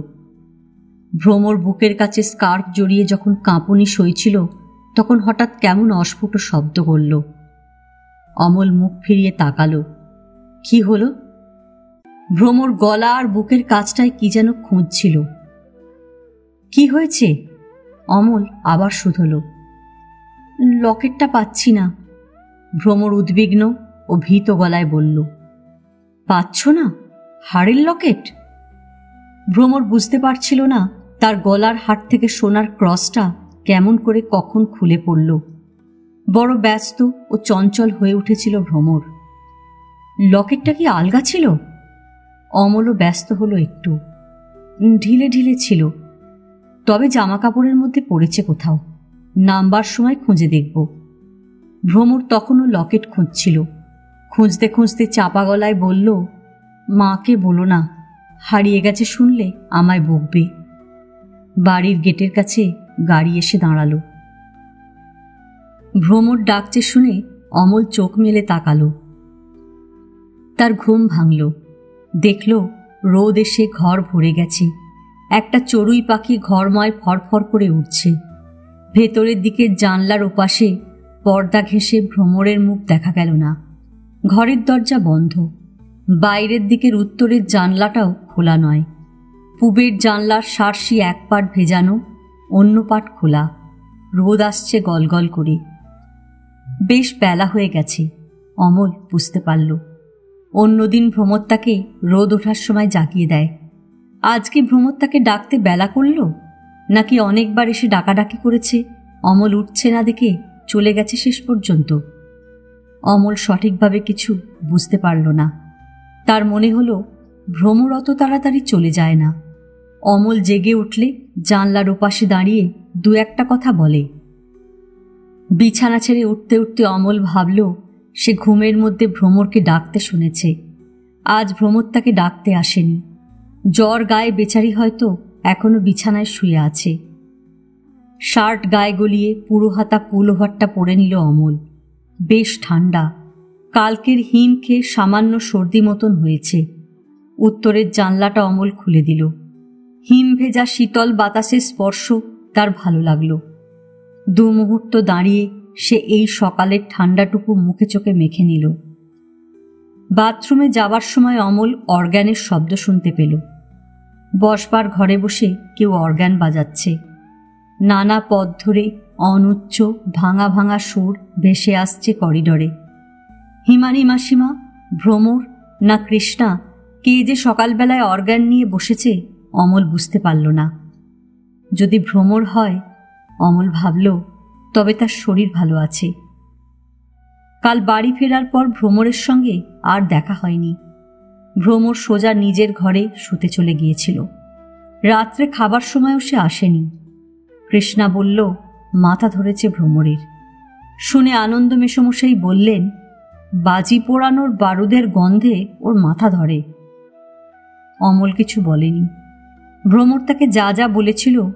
ভ্রমর বুকের কাছে স্কার্ফ জড়িয়ে যখন কাঁপুনি সইছিল, তখন হঠাৎ কেমন অস্ফুট শব্দ করল। অমল মুখ ফিরিয়ে তাকালো। কি হলো? ভ্রমর গলা আর বুকের কাছটায় কি যেন খুঁজছিল। কি হয়েছে? অমল আবার শুধল। লকেটটা পাচ্ছি না, ভ্রমর উদ্বিগ্ন ও ভীত গলায় বলল। পাচ্ছ না? হাড়ের লকেট? ভ্রমর বুঝতে পারছিল না তার গলার হাট থেকে সোনার ক্রসটা কেমন করে কখন খুলে পড়ল। বড় ব্যস্ত ও চঞ্চল হয়ে উঠেছিল ভ্রমর। লকেটটা কি আলগা ছিল? অমলও ব্যস্ত হলো একটু। ঢিলে ঢিলে ছিল, তবে জামা কাপড়ের মধ্যে পড়েছে কোথাও। নামবার সময় খুঁজে দেখব। ভ্রমর তখনও লকেট খুঁজছিল। খুঁজতে খুঁজতে চাপা গলায় বলল, মাকে বলো না, হারিয়ে গেছে শুনলে আমায় বকবে। বাড়ির গেটের কাছে গাড়ি এসে দাঁড়ালো। ভ্রমর ডাকছে শুনে অমল চোখ মেলে তাকালো। তার ঘুম ভাঙল। দেখল রোদ এসে ঘর ভরে গেছে। একটা চড়ুই পাখি ঘরময় ফরফর করে উঠছে। ভেতরের দিকের জানলার ওপাশে পর্দা ঘেঁষে ভ্রমরের মুখ দেখা গেল না। ঘরের দরজা বন্ধ। বাইরের দিকের উত্তরের জানলাটাও খোলা নয়। পূবের জানলার সার্সি এক পাট ভেজানো, অন্য পাট খোলা। রোদ আসছে গলগল করে। বেশ বেলা হয়ে গেছে, অমল বুঝতে পারল। অন্যদিন ভ্রমর তাকে রোদ ওঠার সময় জাগিয়ে দেয়। আজকে ভ্রমর তাকে ডাকতে বেলা করল, নাকি অনেকবার এসে ডাকাডাকি করেছে, অমল উঠছে না দেখে চলে গেছে শেষ পর্যন্ত? অমল সঠিকভাবে কিছু বুঝতে পারল না। তার মনে হলো ভ্রমর অত তাড়াতাড়ি চলে যায় না। অমল জেগে উঠলে জানলার ওপাশে দাঁড়িয়ে দু একটা কথা বলে। বিছানা ছেড়ে উঠতে উঠতে অমল ভাবল সে ঘুমের মধ্যে ভ্রমরকে ডাকতে শুনেছে। আজ ভ্রমর তাকে ডাকতে আসেনি। জ্বর গায়ে বেচারি হয়তো এখনো বিছানায় শুয়ে আছে। শার্ট গায়ে গলিয়ে পুরো হাতা পুল ওভারটা পরে নিল অমল। বেশ ঠান্ডা। কালকের হিম খেয়ে সামান্য সর্দি মতন হয়েছে। উত্তরের জানলাটা অমল খুলে দিল। হিম ভেজা শীতল বাতাসের স্পর্শ তার ভালো লাগল। দু মুহূর্ত দাঁড়িয়ে সে এই সকালের ঠান্ডাটুকু মুখে চোখে মেখে নিল। বাথরুমে যাবার সময় অমল অর্গ্যানের শব্দ শুনতে পেল। বসবার ঘরে বসে কেউ অর্গ্যান বাজাচ্ছে। নানা পথ ধরে অনুচ্চ ভাঙা ভাঙা সুর ভেসে আসছে করিডরে। হিমানি মাসিমা, ভ্রমর না কৃষ্ণা কে যে সকালবেলায় অর্গ্যান নিয়ে বসেছে অমল বুঝতে পারল না। যদি ভ্রমর হয়, অমল ভাবল, তবে তার শরীর ভালো আছে। কাল বাড়ি ফেরার পর ভ্রমরের সঙ্গে আর দেখা হয়নি। ভ্রমর সোজা নিজের ঘরে শুতে চলে গিয়েছিল। রাত্রে খাবার সময়ও সে আসেনি। কৃষ্ণা বলল, মাথা ধরেছে ভ্রমরের। শুনে আনন্দ মেসমশাই বললেন, বাজি পোড়ানোর বারুদের গন্ধে ওর মাথা ধরে। অমল কিছু বলেনি। ভ্রমর তাকে যা যা বলেছিল,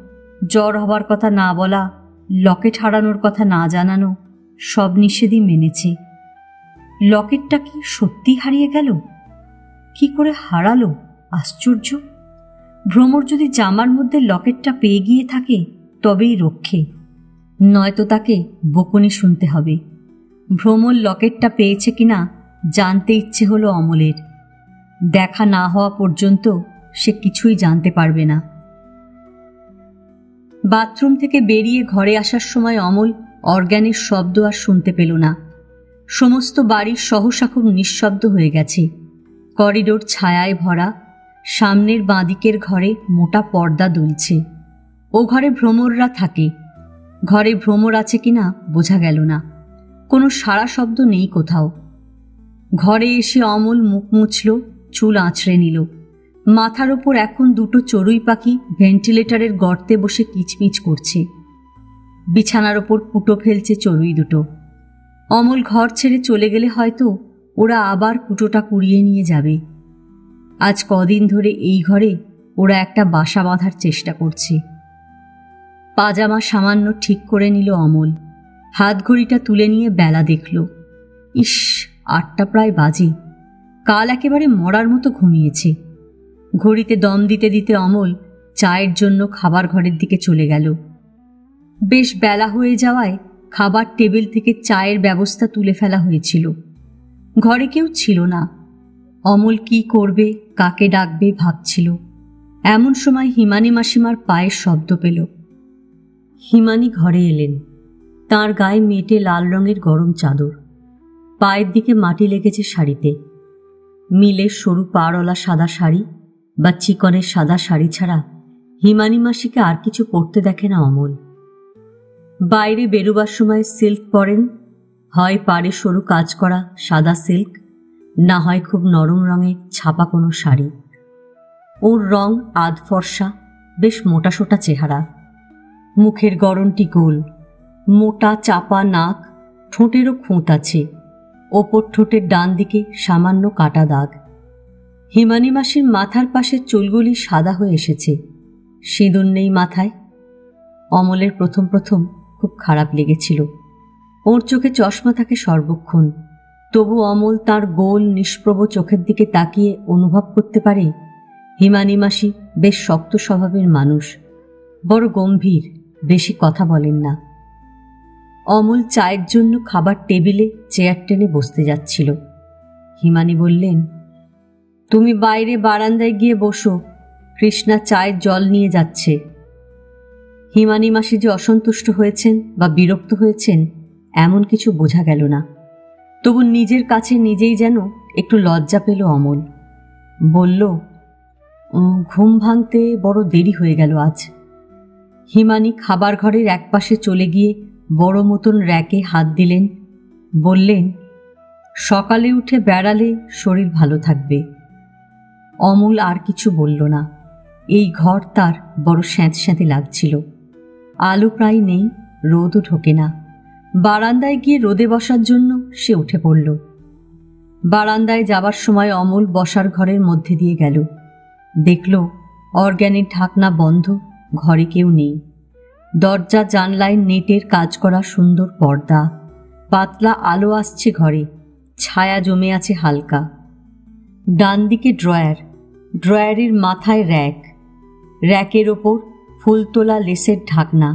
জ্বর হবার কথা না বলা, লকেট হারানোর কথা না জানানো, সব নিষেধই মেনেছে। লকেটটা কি সত্যি হারিয়ে গেল? কি করে হারালো? আশ্চর্য। ভ্রমর যদি জামার মধ্যে লকেটটা পেয়ে গিয়ে থাকে তবেই রক্ষে, নয়তো তাকে বকুনি শুনতে হবে। ভ্রমর লকেটটা পেয়েছে কিনা জানতে ইচ্ছে হলো অমলের। দেখা না হওয়া পর্যন্ত সে কিছুই জানতে পারবে না। বাথরুম থেকে বেরিয়ে ঘরে আসার সময় অমল অর্গ্যানের শব্দ আর শুনতে পেল না। সমস্ত বাড়ির সহসা খুব নিঃশব্দ হয়ে গেছে। করিডোর ছায়ায় ভরা। সামনের বাঁদিকের ঘরে মোটা পর্দা দুলছে। ও ঘরে ভ্রমররা থাকে। ঘরে ভ্রমর আছে কিনা বোঝা গেল না। কোনো সাড়া শব্দ নেই কোথাও। ঘরে এসে অমল মুখ মুছল, চুল আঁচড়ে নিল। মাথার ওপর এখন দুটো চড়ুই পাখি ভেন্টিলেটরের গর্তে বসে কিচমিচ করছে। বিছানার ওপর কুটো ফেলছে চড়ুই দুটো। অমল ঘর ছেড়ে চলে গেলে হয়তো ওরা আবার কুটোটা কুড়িয়ে নিয়ে যাবে। আজ কদিন ধরে এই ঘরে ওরা একটা বাসা বাঁধার চেষ্টা করছে। পাজামা সামান্য ঠিক করে নিল অমল। হাত ঘড়িটা তুলে নিয়ে বেলা দেখল। ইস, 8টা প্রায় বাজে। কাল একেবারে মরার মতো ঘুমিয়েছে। ঘড়িতে দম দিতে দিতে অমল চায়ের জন্য খাবার ঘরের দিকে চলে গেল। বেশ বেলা হয়ে যাওয়ায় খাবার টেবিল থেকে চায়ের ব্যবস্থা তুলে ফেলা হয়েছিল। ঘরে কেউ ছিল না। অমল কি করবে, কাকে ডাকবে ভাবছিল। এমন সময় হিমানি মাসিমার পায়ের শব্দ পেল। হিমানি ঘরে এলেন। তাঁর গায়ে মেটে লাল রঙের গরম চাদর। পায়ের দিকে মাটি লেগেছে শাড়িতে। মিলের সরু পাড়ওয়ালা সাদা শাড়ি বা চিকনের সাদা শাড়ি ছাড়া হিমানি মাসিকে আর কিছু পরতে দেখে না অমল। বাইরে বেরোবার সময় সিল্ক পরেন, হয় পাড়ে সরু কাজ করা সাদা সিল্ক, না হয় খুব নরম রঙের ছাপা কোনো শাড়ি। ওর রং আধ ফর্সা, বেশ মোটাসোটা চেহারা। মুখের গড়নটি গোল, মোটা চাপা নাক, ঠোঁটেরও খুঁত আছে। ওপর ঠোঁটের ডান দিকে সামান্য কাটা দাগ। হিমানি মাসির মাথার পাশে চুলগুলি সাদা হয়ে এসেছে। সিঁদুর নেই মাথায়। অমলের প্রথম প্রথম খুব খারাপ লেগেছিল। ওর চোখে চশমা থাকে সর্বক্ষণ। তবু অমল তার গোল নিষ্প্রভ চোখের দিকে তাকিয়ে অনুভব করতে পারে হিমানি মাসি বেশ শক্ত স্বভাবের মানুষ, বড় গম্ভীর, বেশি কথা বলেন না। অমল চায়ের জন্য খাবার টেবিলে চেয়ার টেনে বসতে যাচ্ছিল। হিমানি বললেন, তুমি বাইরে বারান্দায় গিয়ে বসো, কৃষ্ণা চায়ের জল নিয়ে যাচ্ছে। হিমানি মাসি যে অসন্তুষ্ট হয়েছেন বা বিরক্ত হয়েছেন এমন কিছু বোঝা গেল না। তবু নিজের কাছে নিজেই যেন একটু লজ্জা পেল অমল। বলল, ঘুম ভাঙতে বড় দেরি হয়ে গেল আজ। হিমানি খাবার ঘরের একপাশে চলে গিয়ে বড় মতন র্যাকে হাত দিলেন। বললেন, সকালে উঠে বেড়ালে শরীর ভালো থাকবে। অমল আর কিছু বলল না। এই ঘর তার বড় স্যাঁতস্যাঁতে লাগছিল। আলো প্রায় নেই, রোদও ঢোকে না। বারান্দায় গিয়ে রোদে বসার জন্য সে উঠে পড়ল। বারান্দায় যাবার সময় অমল বসার ঘরের মধ্যে দিয়ে গেল। দেখল অর্গ্যানের ঢাকনা বন্ধ, ঘরে কেউ নেই। দরজা জানলায় নেটের কাজ করা সুন্দর পর্দা। পাতলা আলো আসছে ঘরে, ছায়া জমে আছে হালকা। ডান দিকে ড্রয়ার, ড্রয়ারের মাথায় র্যাক, র্যাকের ওপর ফুল তোলা লেসের ঢাকনা,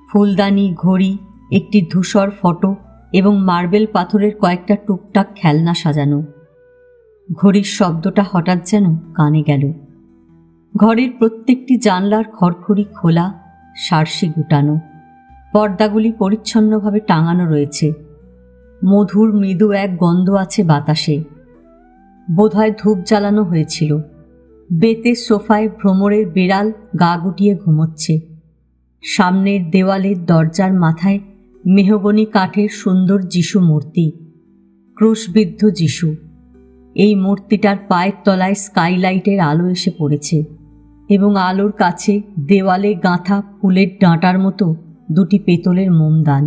ফুলদানি, ঘড়ি, একটি ধূসর ফটো এবং মার্বেল পাথরের কয়েকটা টুকটাক খেলনা সাজানো। ঘড়ির শব্দটা হঠাৎ যেন কানে গেল। ঘরের প্রত্যেকটি জানলার খড়খড়ি খোলা, সারসি গুটানো। পর্দাগুলি পরিচ্ছন্নভাবে টাঙানো রয়েছে। মধুর মৃদু এক গন্ধ আছে বাতাসে। বোধহয় ধূপ জ্বালানো হয়েছিল। বেতের সোফায় ভ্রমরের বিড়াল গা গুটিয়ে ঘুমোচ্ছে। সামনের দেওয়ালের দরজার মাথায় মেহগনি কাঠের সুন্দর যিশু মূর্তি, ক্রুশবিদ্ধ যিশু। এই মূর্তিটার পায়ের তলায় স্কাইলাইটের আলো এসে পড়েছে এবং আলোর কাছে দেওয়ালে গাঁথা ফুলের ডাঁটার মতো দুটি পেতলের মোমদান।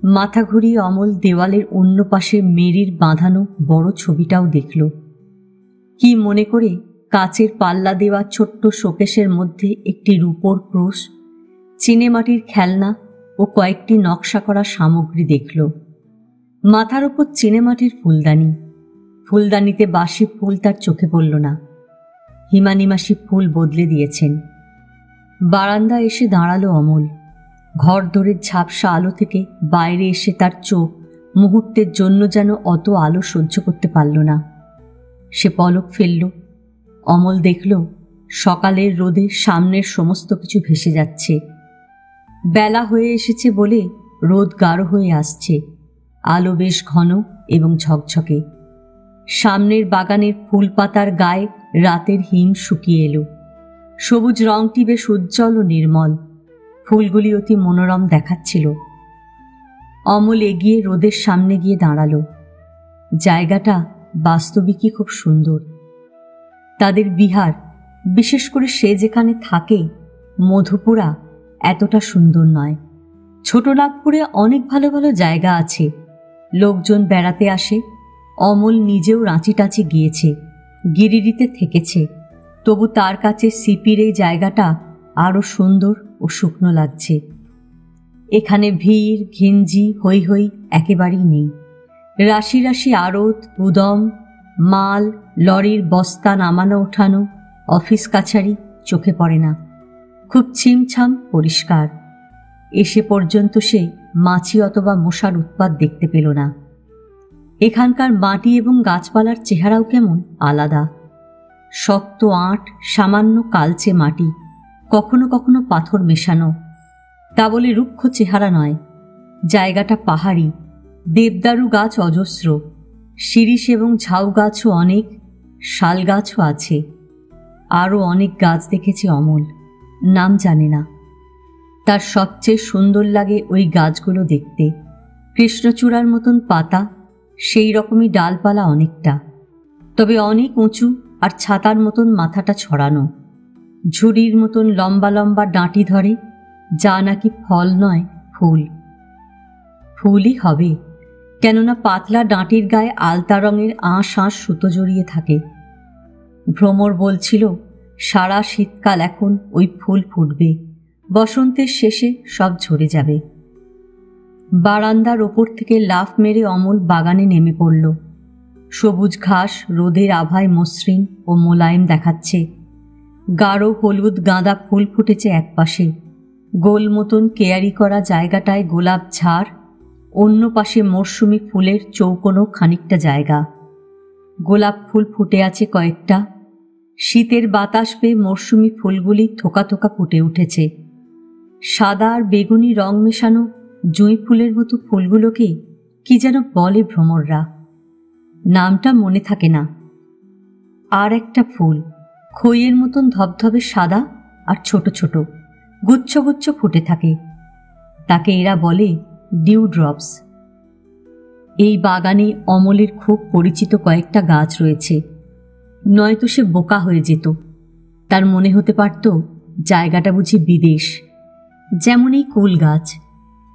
মাথা ঘুরিয়ে অমল দেওয়ালের অন্য পাশে মেরির বাঁধানো বড় ছবিটাও দেখল। কি মনে করে কাচের পাল্লা দেওয়া ছোট্ট শোকেশের মধ্যে একটি রূপোর ক্রুশ, চিনেমাটির খেলনা ও কয়েকটি নকশা করা সামগ্রী দেখল। মাথার ওপর চিনেমাটির ফুলদানি, ফুলদানিতে বাসি ফুল তার চোখে পড়ল না। হিমানিমাসি ফুল বদলে দিয়েছেন। বারান্দায় এসে দাঁড়ালো অমল। ঘর দোরের ঝাপসা আলো থেকে বাইরে এসে তার চোখ মুহূর্তের জন্য যেন অত আলো সহ্য করতে পারল না। সে পলক ফেলল। অমল দেখল সকালের রোদে সামনের সমস্ত কিছু ভেসে যাচ্ছে। বেলা হয়ে এসেছে বলে রোদ গাঢ় হয়ে আসছে। আলো বেশ ঘন এবং ঝকঝকে। সামনের বাগানের ফুল পাতার গায়ে রাতের হিম শুকিয়ে এলো। সবুজ রংটি বেশ উজ্জ্বল ও নির্মল। ফুলগুলি অতি মনোরম দেখাচ্ছিল। অমল এগিয়ে রোদের সামনে গিয়ে দাঁড়ালো। জায়গাটা বাস্তবিকই খুব সুন্দর। তাদের বিহার, বিশেষ করে সে যেখানে থাকে, মধুপুরা, এতটা সুন্দর নয়। ছোটনাগপুরে অনেক ভালো ভালো জায়গা আছে। লোকজন বেড়াতে আসে। অমল নিজেও রাঁচি টাঁচি গিয়েছে, গিরিডিতে থেকেছে। তবু তার কাছে সিপির এই জায়গাটা আরও সুন্দর ও শুকনো লাগছে। এখানে ভিড়, ঘিঞ্জি, হৈ হৈ একেবারেই নেই। রাশি রাশি আড়ত, গুদম, মাল, লরির বস্তা নামানো ওঠানো, অফিস কাছারি চোখে পড়ে না। খুব ছিমছাম পরিষ্কার। এসে পর্যন্ত সে মাছি অথবা মশার উৎপাত দেখতে পেল না। এখানকার মাটি এবং গাছপালার চেহারাও কেমন আলাদা। শক্ত আঁট, সামান্য কালচে মাটি, কখনো কখনো পাথর মেশানো। তা বলে রুক্ষ চেহারা নয়। জায়গাটা পাহাড়ি, দেবদারু গাছ অজস্র, শিরীষ এবং ঝাউ গাছও অনেক, শাল গাছও আছে। আরও অনেক গাছ দেখেছে অমল, নাম জানে না। তার সবচেয়ে সুন্দর লাগে ওই গাছগুলো দেখতে। কৃষ্ণচূড়ার মতন পাতা, সেই রকমই ডালপালা অনেকটা, তবে অনেক উঁচু আর ছাতার মতন মাথাটা ছড়ানো। ঝুড়ির মতন লম্বা লম্বা ডাঁটি ধরে, যা নাকি ফল নয়, ফুল। ফুলই হবে, কেননা পাতলা ডাঁটির গায়ে আলতা রঙের আঁশ আঁশ সুতো জড়িয়ে থাকে। ভ্রমর বলছিল সারা শীতকাল এখন ওই ফুল ফুটবে, বসন্তের শেষে সব ঝরে যাবে। বারান্দার ওপর থেকে লাফ মেরে অমল বাগানে নেমে পড়ল। সবুজ ঘাস রোদের আভায় মসৃণ ও মোলায়েম দেখাচ্ছে। গাঢ় হলুদ গাঁদা ফুল ফুটেছে একপাশে। গোল মতন কেয়ারি করা জায়গাটায় গোলাপ ঝাড়, অন্য পাশে মরশুমি ফুলের চৌকোনো খানিকটা জায়গা। গোলাপ ফুল ফুটে আছে কয়েকটা। শীতের বাতাস পেয়ে মরশুমি ফুলগুলি থোকা থোকা ফুটে উঠেছে। সাদা আর বেগুনি রং মেশানো জুঁই ফুলের মতো ফুলগুলোকে কি যেন বলে ভ্রমররা, নামটা মনে থাকে না। আর একটা ফুল খইয়ের মতন ধবধবে সাদা আর ছোট ছোট গুচ্ছ গুচ্ছ ফুটে থাকে, তাকে এরা বলে ডিউ ড্রপস। এই বাগানে অমলের খুব পরিচিত কয়েকটা গাছ রয়েছে, নয়তো সে বোকা হয়ে যেত। তার মনে হতে পারত জায়গাটা বুঝি বিদেশ। যেমন এই কুল গাছ,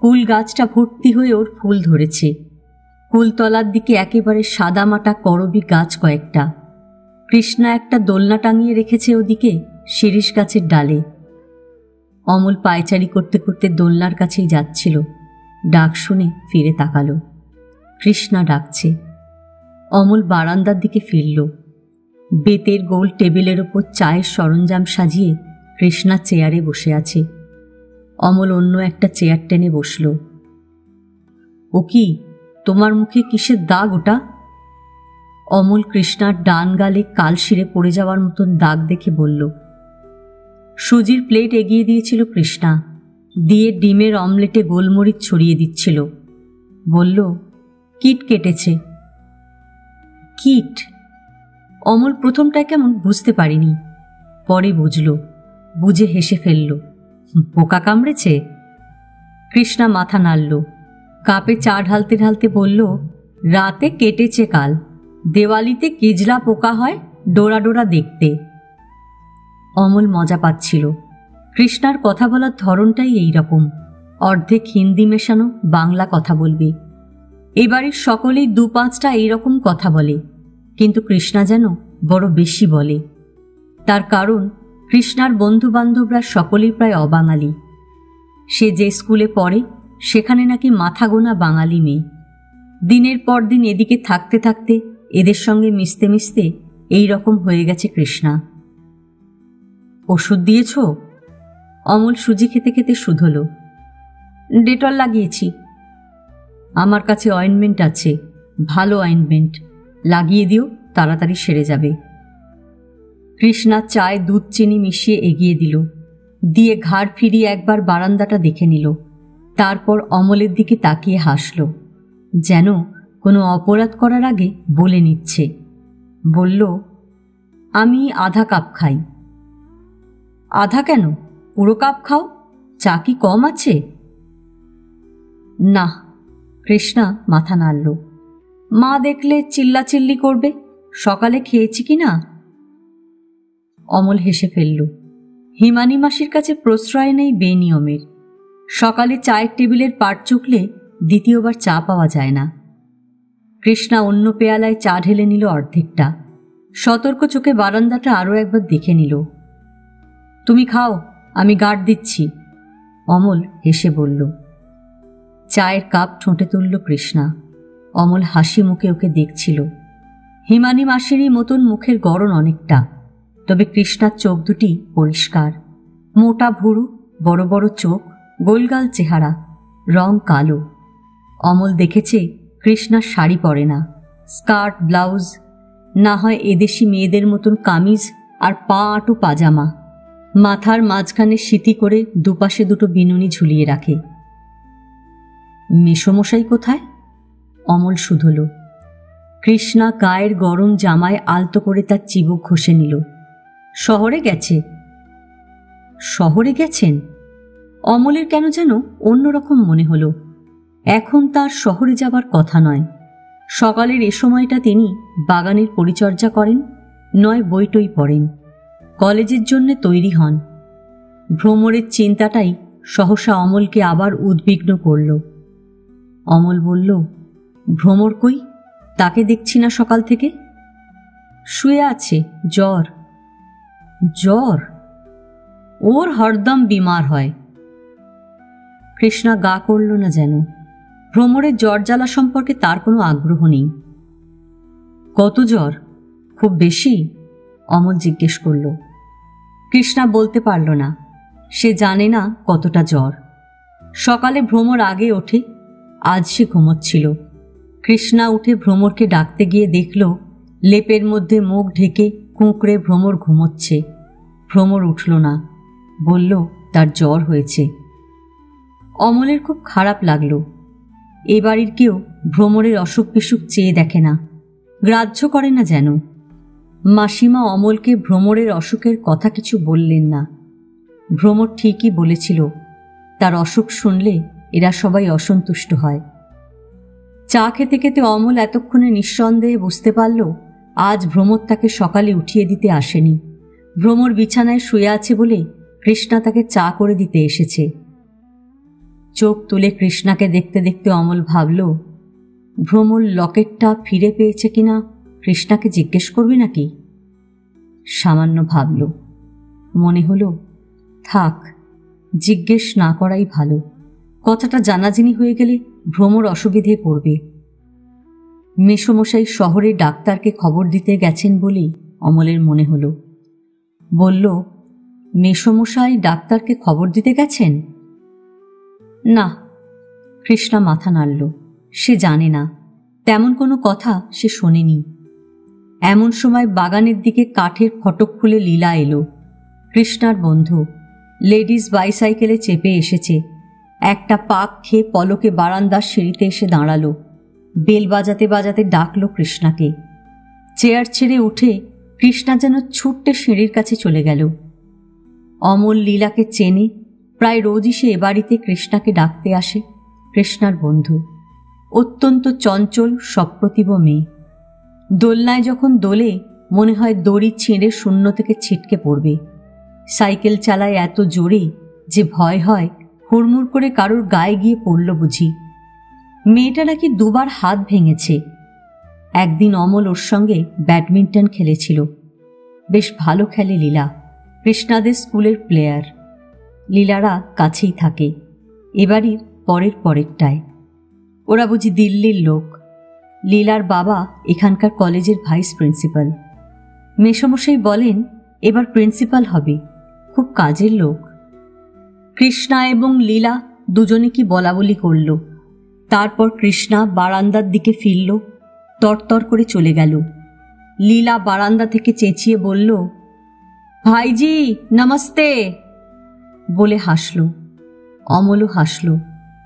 কুল গাছটা ভর্তি হয়ে ওর ফুল ধরেছে। কুলতলার দিকে একেবারে সাদামাটা করবি গাছ কয়েকটা। কৃষ্ণা একটা দোলনা টাঙিয়ে রেখেছে ওদিকে শিরীষ গাছের ডালে। অমল পায়চারি করতে করতে দোলনার কাছেই যাচ্ছিল। ডাক শুনে ফিরে তাকালো। কৃষ্ণা ডাকছে। অমল বারান্দার দিকে ফিরল। বেতের গোল টেবিলের ওপর চায়ের সরঞ্জাম সাজিয়ে কৃষ্ণা চেয়ারে বসে আছে। অমল অন্য একটা চেয়ার টেনে বসল। ও কি, তোমার মুখে কিসের দাগ ওটা? অমল কৃষ্ণার ডান গালে কালশিরে পড়ে যাওয়ার মতন দাগ দেখে বলল। সুজির প্লেট এগিয়ে দিয়েছিল কৃষ্ণা, দিয়ে ডিমের অমলেটে গোলমরিচ ছড়িয়ে দিচ্ছিল। বলল, কিট কেটেছে। কিট? অমল প্রথমটায় কেমন বুঝতে পারিনি, পরে বুঝল। বুঝে হেসে ফেলল। পোকা কামড়েছে? কৃষ্ণা মাথা নাড়ল। কাপে চা ঢালতে ঢালতে বলল, রাতে কেটেছে কাল। দেওয়ালিতে কিজলা পোকা হয়, ডোরা ডোরা দেখতে। অমল মজা পাচ্ছিল। কৃষ্ণার কথা বলার ধরনটাই এই রকম, অর্ধেক হিন্দি মেশানো বাংলা কথা বলবে। এ বাড়ির সকলেই 2-5টা এইরকম কথা বলে, কিন্তু কৃষ্ণা যেন বড় বেশি বলে। তার কারণ কৃষ্ণার বন্ধু বান্ধবরা সকলেই প্রায় অবাঙালি। সে যে স্কুলে পড়ে সেখানে নাকি মাথা গোনা বাঙালি মেয়ে। দিনের পর দিন এদিকে থাকতে থাকতে এদের সঙ্গে মিশতে মিশতে এই রকম হয়ে গেছে কৃষ্ণা। ওষুধ দিয়েছ? অমল সুজি খেতে খেতে শুধল। ডেটল লাগিয়েছি। আমার কাছে অয়েনমেন্ট আছে, ভালো অয়েনমেন্ট, লাগিয়ে দিও, তাড়াতাড়ি সেরে যাবে। কৃষ্ণা চায়ে দুধ চিনি মিশিয়ে এগিয়ে দিল, দিয়ে ঘাড় ফিরিয়ে একবার বারান্দাটা দেখে নিল। তারপর অমলের দিকে তাকিয়ে হাসল, যেন কোনো অপরাধ করার আগে বলে নিচ্ছে। বলল, আমি আধা কাপ খাই। আধা কেন, পুরো কাপ খাও, চা কি কম আছে? না। কৃষ্ণা মাথা নাড়ল। মা দেখলে চিল্লাচিল্লি করবে, সকালে খেয়েছি কি না। অমল হেসে ফেলল। হিমানি মাসির কাছে প্রশ্রয় নেই বেনিয়মের। সকালে চায়ের টেবিলের পাট চুকলে দ্বিতীয়বার চা পাওয়া যায় না। কৃষ্ণা অন্য পেয়ালায় চা ঢেলে নিল অর্ধেকটা। সতর্ক চোখে বারান্দাটা আরও একবার দেখে নিল। তুমি খাও, আমি গার্ড দিচ্ছি, অমল হেসে বলল। চায়ের কাপ ঠোঁটে তুলল কৃষ্ণা। অমল হাসি মুখে ওকে দেখছিল। হিমানি মাসিরই মতন মুখের গড়ন অনেকটা, তবে কৃষ্ণার চোখ দুটি পরিষ্কার, মোটা ভুরু, বড় বড় চোখ, গোলগাল চেহারা, রং কালো। অমল দেখেছে কৃষ্ণার শাড়ি পরে না, স্কার্ট ব্লাউজ, না হয় এদেশি মেয়েদের মতন কামিজ আর পা আঁটু পাজামা। মাথার মাঝখানে সিঁথি করে দুপাশে দুটো বিনুনি ঝুলিয়ে রাখে। মেসোমশাই কোথায়? অমল শুধল। কৃষ্ণা গায়ের গরম জামায় আলতো করে তার চিবুক ঘষে নিল। শহরে গেছে। শহরে গেছেন? অমলের কেন যেন অন্যরকম মনে হলো। এখন তার শহরে যাবার কথা নয়। সকালের এ সময়টা তিনি বাগানের পরিচর্যা করেন, নয় বইটই পড়েন, কলেজের জন্য তৈরি হন। ভ্রমরের চিন্তাটাই সহসা অমলকে আবার উদ্বিগ্ন করল। অমল বলল, ভ্রমর কই? তাকে দেখছি না সকাল থেকে। শুয়ে আছে, জ্বর। জ্বর? ওর হরদম বিমার হয়। কৃষ্ণা গা করল না যেন। ভ্রমরের জ্বর জ্বালা সম্পর্কে তার কোনো আগ্রহ নেই। কত জ্বর? খুব বেশি? অমল জিজ্ঞেস করল। কৃষ্ণা বলতে পারল না। সে জানে না কতটা জ্বর। সকালে ভ্রমর আগে ওঠে, আজ সে ঘুমোচ্ছিল। কৃষ্ণা উঠে ভ্রমরকে ডাকতে গিয়ে দেখল লেপের মধ্যে মুখ ঢেকে কুঁকড়ে ভ্রমর ঘুমোচ্ছে। ভ্রমর উঠল না, বলল তার জ্বর হয়েছে। অমলের খুব খারাপ লাগল। এ বাড়ির কেউ ভ্রমরের অসুখ বিসুখ চেয়ে দেখে না, গ্রাহ্য করে না যেন। মাসিমা অমলকে ভ্রমরের অসুখের কথা কিছু বললেন না। ভ্রমর ঠিকই বলেছিল, তার অসুখ শুনলে এরা সবাই অসন্তুষ্ট হয়। চা খেতে খেতে অমল এতক্ষণে নিঃসন্দেহে বুঝতে পারল আজ ভ্রমর তাকে সকালে উঠিয়ে দিতে আসেনি। ভ্রমর বিছানায় শুয়ে আছে বলে কৃষ্ণা তাকে চা করে দিতে এসেছে। চোখ তুলে কৃষ্ণাকে দেখতে দেখতে অমল ভাবল, ভ্রমর লকেটটা ফিরে পেয়েছে কিনা কৃষ্ণাকে জিজ্ঞেস করবে নাকি। সামান্য ভাবল, মনে হলো থাক, জিজ্ঞেস না করাই ভালো। কথাটা জানাজানি হয়ে গেলে ভ্রমর অসুবিধে পড়বে। মেসোমশাই শহরে ডাক্তারকে খবর দিতে গেছেন বলেই অমলের মনে হলো। বলল, মেসোমশাই ডাক্তারকে খবর দিতে গেছেন? না। কৃষ্ণা মাথা নাড়ল। সে জানে না, তেমন কোনো কথা সে শোনেনি। এমন সময় বাগানের দিকে কাঠের ফটক খুলে লীলা এলো। কৃষ্ণার বন্ধু লেডিস বাইসাইকেলে চেপে এসেছে। একটা পাক খেয়ে পলকে বারান্দার সিঁড়িতে এসে দাঁড়ালো। বেল বাজাতে বাজাতে ডাকলো কৃষ্ণাকে। চেয়ার ছেড়ে উঠে কৃষ্ণা যেন ছুট্টে সিঁড়ির কাছে চলে গেল। অমল লীলাকে চেনে, প্রায় রোজই সে এ বাড়িতে কৃষ্ণাকে ডাকতে আসে। কৃষ্ণার বন্ধু, অত্যন্ত চঞ্চল সপ্রতিভ মেয়ে। দোলনায় যখন দোলে মনে হয় দড়ি ছিঁড়ে শূন্য থেকে ছিটকে পড়বে। সাইকেল চালায় এত জোরে যে ভয় হয় হুড়মুড় করে কারোর গায়ে গিয়ে পড়ল বুঝি। মেয়েটা নাকি দুবার হাত ভেঙেছে। একদিন অমল ওর সঙ্গে ব্যাডমিন্টন খেলেছিল। বেশ ভালো খেলে লীলা, কৃষ্ণাদের স্কুলের প্লেয়ার। লীলারা কাছেই থাকে, এবারই পরেরটায়। ওরা বুঝি দিল্লির লোক। লীলার বাবা এখানকার কলেজের ভাইস প্রিন্সিপাল। মেসমশাই বলেন এবার প্রিন্সিপাল হবে, খুব কাজের লোক। কৃষ্ণা এবং লীলা দুজনে কি বলাবলি করল। তারপর কৃষ্ণা বারান্দার দিকে ফিরল, তরতর করে চলে গেল। লীলা বারান্দা থেকে চেঁচিয়ে বলল, ভাইজি নমস্তে বলে হাসল। অমলও হাসল।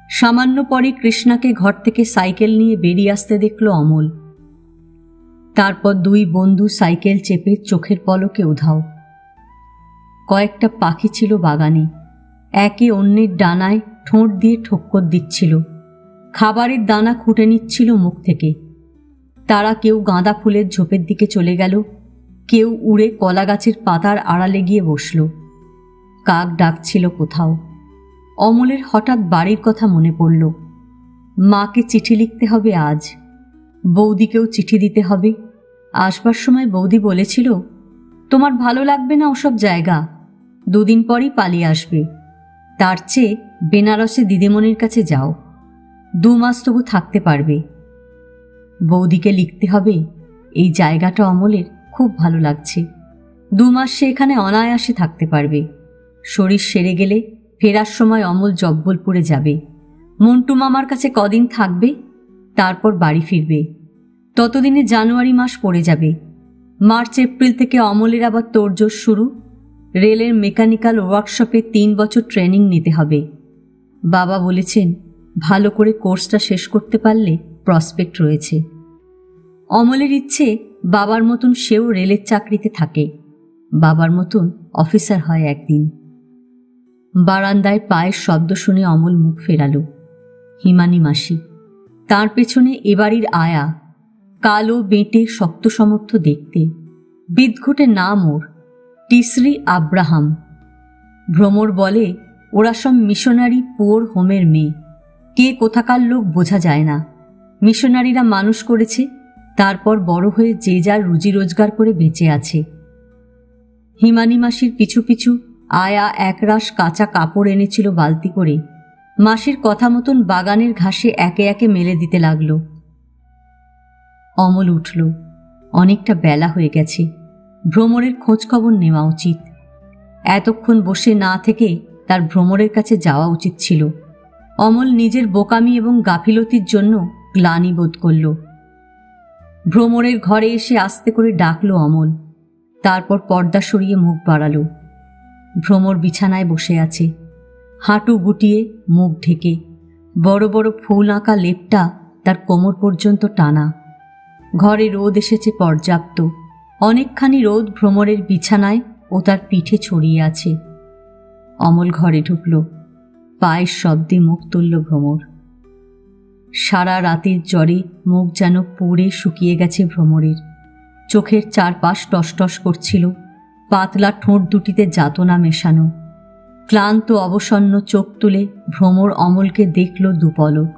সামান্য পরে কৃষ্ণাকে ঘর থেকে সাইকেল নিয়ে বেরিয়ে আসতে দেখল অমল। তারপর দুই বন্ধু সাইকেল চেপে চোখের পলকে উধাও। কয়েকটা পাখি ছিল বাগানে, একে অন্যের ডানায় ঠোঁট দিয়ে ঠক্কর দিচ্ছিল, খাবারের দানা খুঁটে নিচ্ছিল মুখ থেকে। তারা কেউ গাঁদা ফুলের ঝোপের দিকে চলে গেল, কেউ উড়ে কলা গাছের পাতার আড়ালে গিয়ে বসল। কাক ডাকছিল কোথাও। অমলের হঠাৎ বাড়ির কথা মনে পড়ল। মাকে চিঠি লিখতে হবে আজ, বৌদিকেও চিঠি দিতে হবে। আসবার সময় বৌদি বলেছিল, তোমার ভালো লাগবে না ওসব জায়গা, দুদিন পরই পালিয়ে আসবে। তার চেয়ে বেনারসে দিদিমণির কাছে যাও, 2 মাস তবু থাকতে পারবে। বৌদিকে লিখতে হবে, এই জায়গাটা অমলের খুব ভালো লাগছে, 2 মাস সে এখানে অনায়াসে থাকতে পারবে। শরীর সেরে গেলে ফেরার সময় অমল জব্বলপুরে যাবে, মন্টু মামার কাছে কদিন থাকবে, তারপর বাড়ি ফিরবে। ততদিনে জানুয়ারি মাস পড়ে যাবে। মার্চ এপ্রিল থেকে অমলের আবার তোড়জোড় শুরু। রেলের মেকানিক্যাল ওয়ার্কশপে 3 বছর ট্রেনিং নিতে হবে। বাবা বলেছেন ভালো করে কোর্সটা শেষ করতে পারলে প্রসপেক্ট রয়েছে। অমলের ইচ্ছে বাবার মতন সেও রেলের চাকরিতে থাকে, বাবার মতন অফিসার হয় একদিন। বারান্দায় পায়ের শব্দ শুনে অমল মুখ ফেরালো। হিমানি মাসি, তার পেছনে এবাড়ির আয়া, কালো বেঁটে শক্ত সমর্থ দেখতে। বিদঘুটে নাম ওর, টিসরি আব্রাহাম। ভ্রমর বলে ওরা সব মিশনারি পুওর হোমের মেয়ে, কে কোথাকার লোক বোঝা যায় না। মিশনারিরা মানুষ করেছে, তারপর বড় হয়ে যে যার রুজি রোজগার করে বেঁচে আছে। হিমানি মাসির পিছু পিছু আয়া একরাশ কাঁচা কাপড় এনেছিল বালতি করে। মাসির কথা মতন বাগানের ঘাসে একে একে মেলে দিতে লাগল। অমল উঠল, অনেকটা বেলা হয়ে গেছে, ভ্রমরের খোঁজ খবর নেওয়া উচিত। এতক্ষণ বসে না থেকে তার ভ্রমরের কাছে যাওয়া উচিত ছিল। অমল নিজের বোকামি এবং গাফিলতির জন্য গ্লানি বোধ করল। ভ্রমরের ঘরে এসে আস্তে করে ডাকল অমল, তারপর পর্দা সরিয়ে মুখ বাড়ালো। ভ্রমর বিছানায় বসে আছে, হাঁটু গুটিয়ে, মুখ ঢেকে। বড় বড় ফুল আঁকা লেপটা তার কোমর পর্যন্ত টানা। ঘরে রোদ এসেছে পর্যাপ্ত, অনেকখানি রোদ ভ্রমরের বিছানায় ও তার পিঠে ছড়িয়ে আছে। অমল ঘরে ঢুকল, পায়ের শব্দে মুখ তুলল ভ্রমর। সারা রাতের জ্বরে মুখ যেন পুড়ে শুকিয়ে গেছে ভ্রমরের। চোখের চারপাশ টসটস করছিল, পাতলা ঠোঁট দুটিতে যাতনা মেশানো। ক্লান্ত অবসন্ন চোখ তুলে ভ্রমর অমলকে দেখল দুপলক।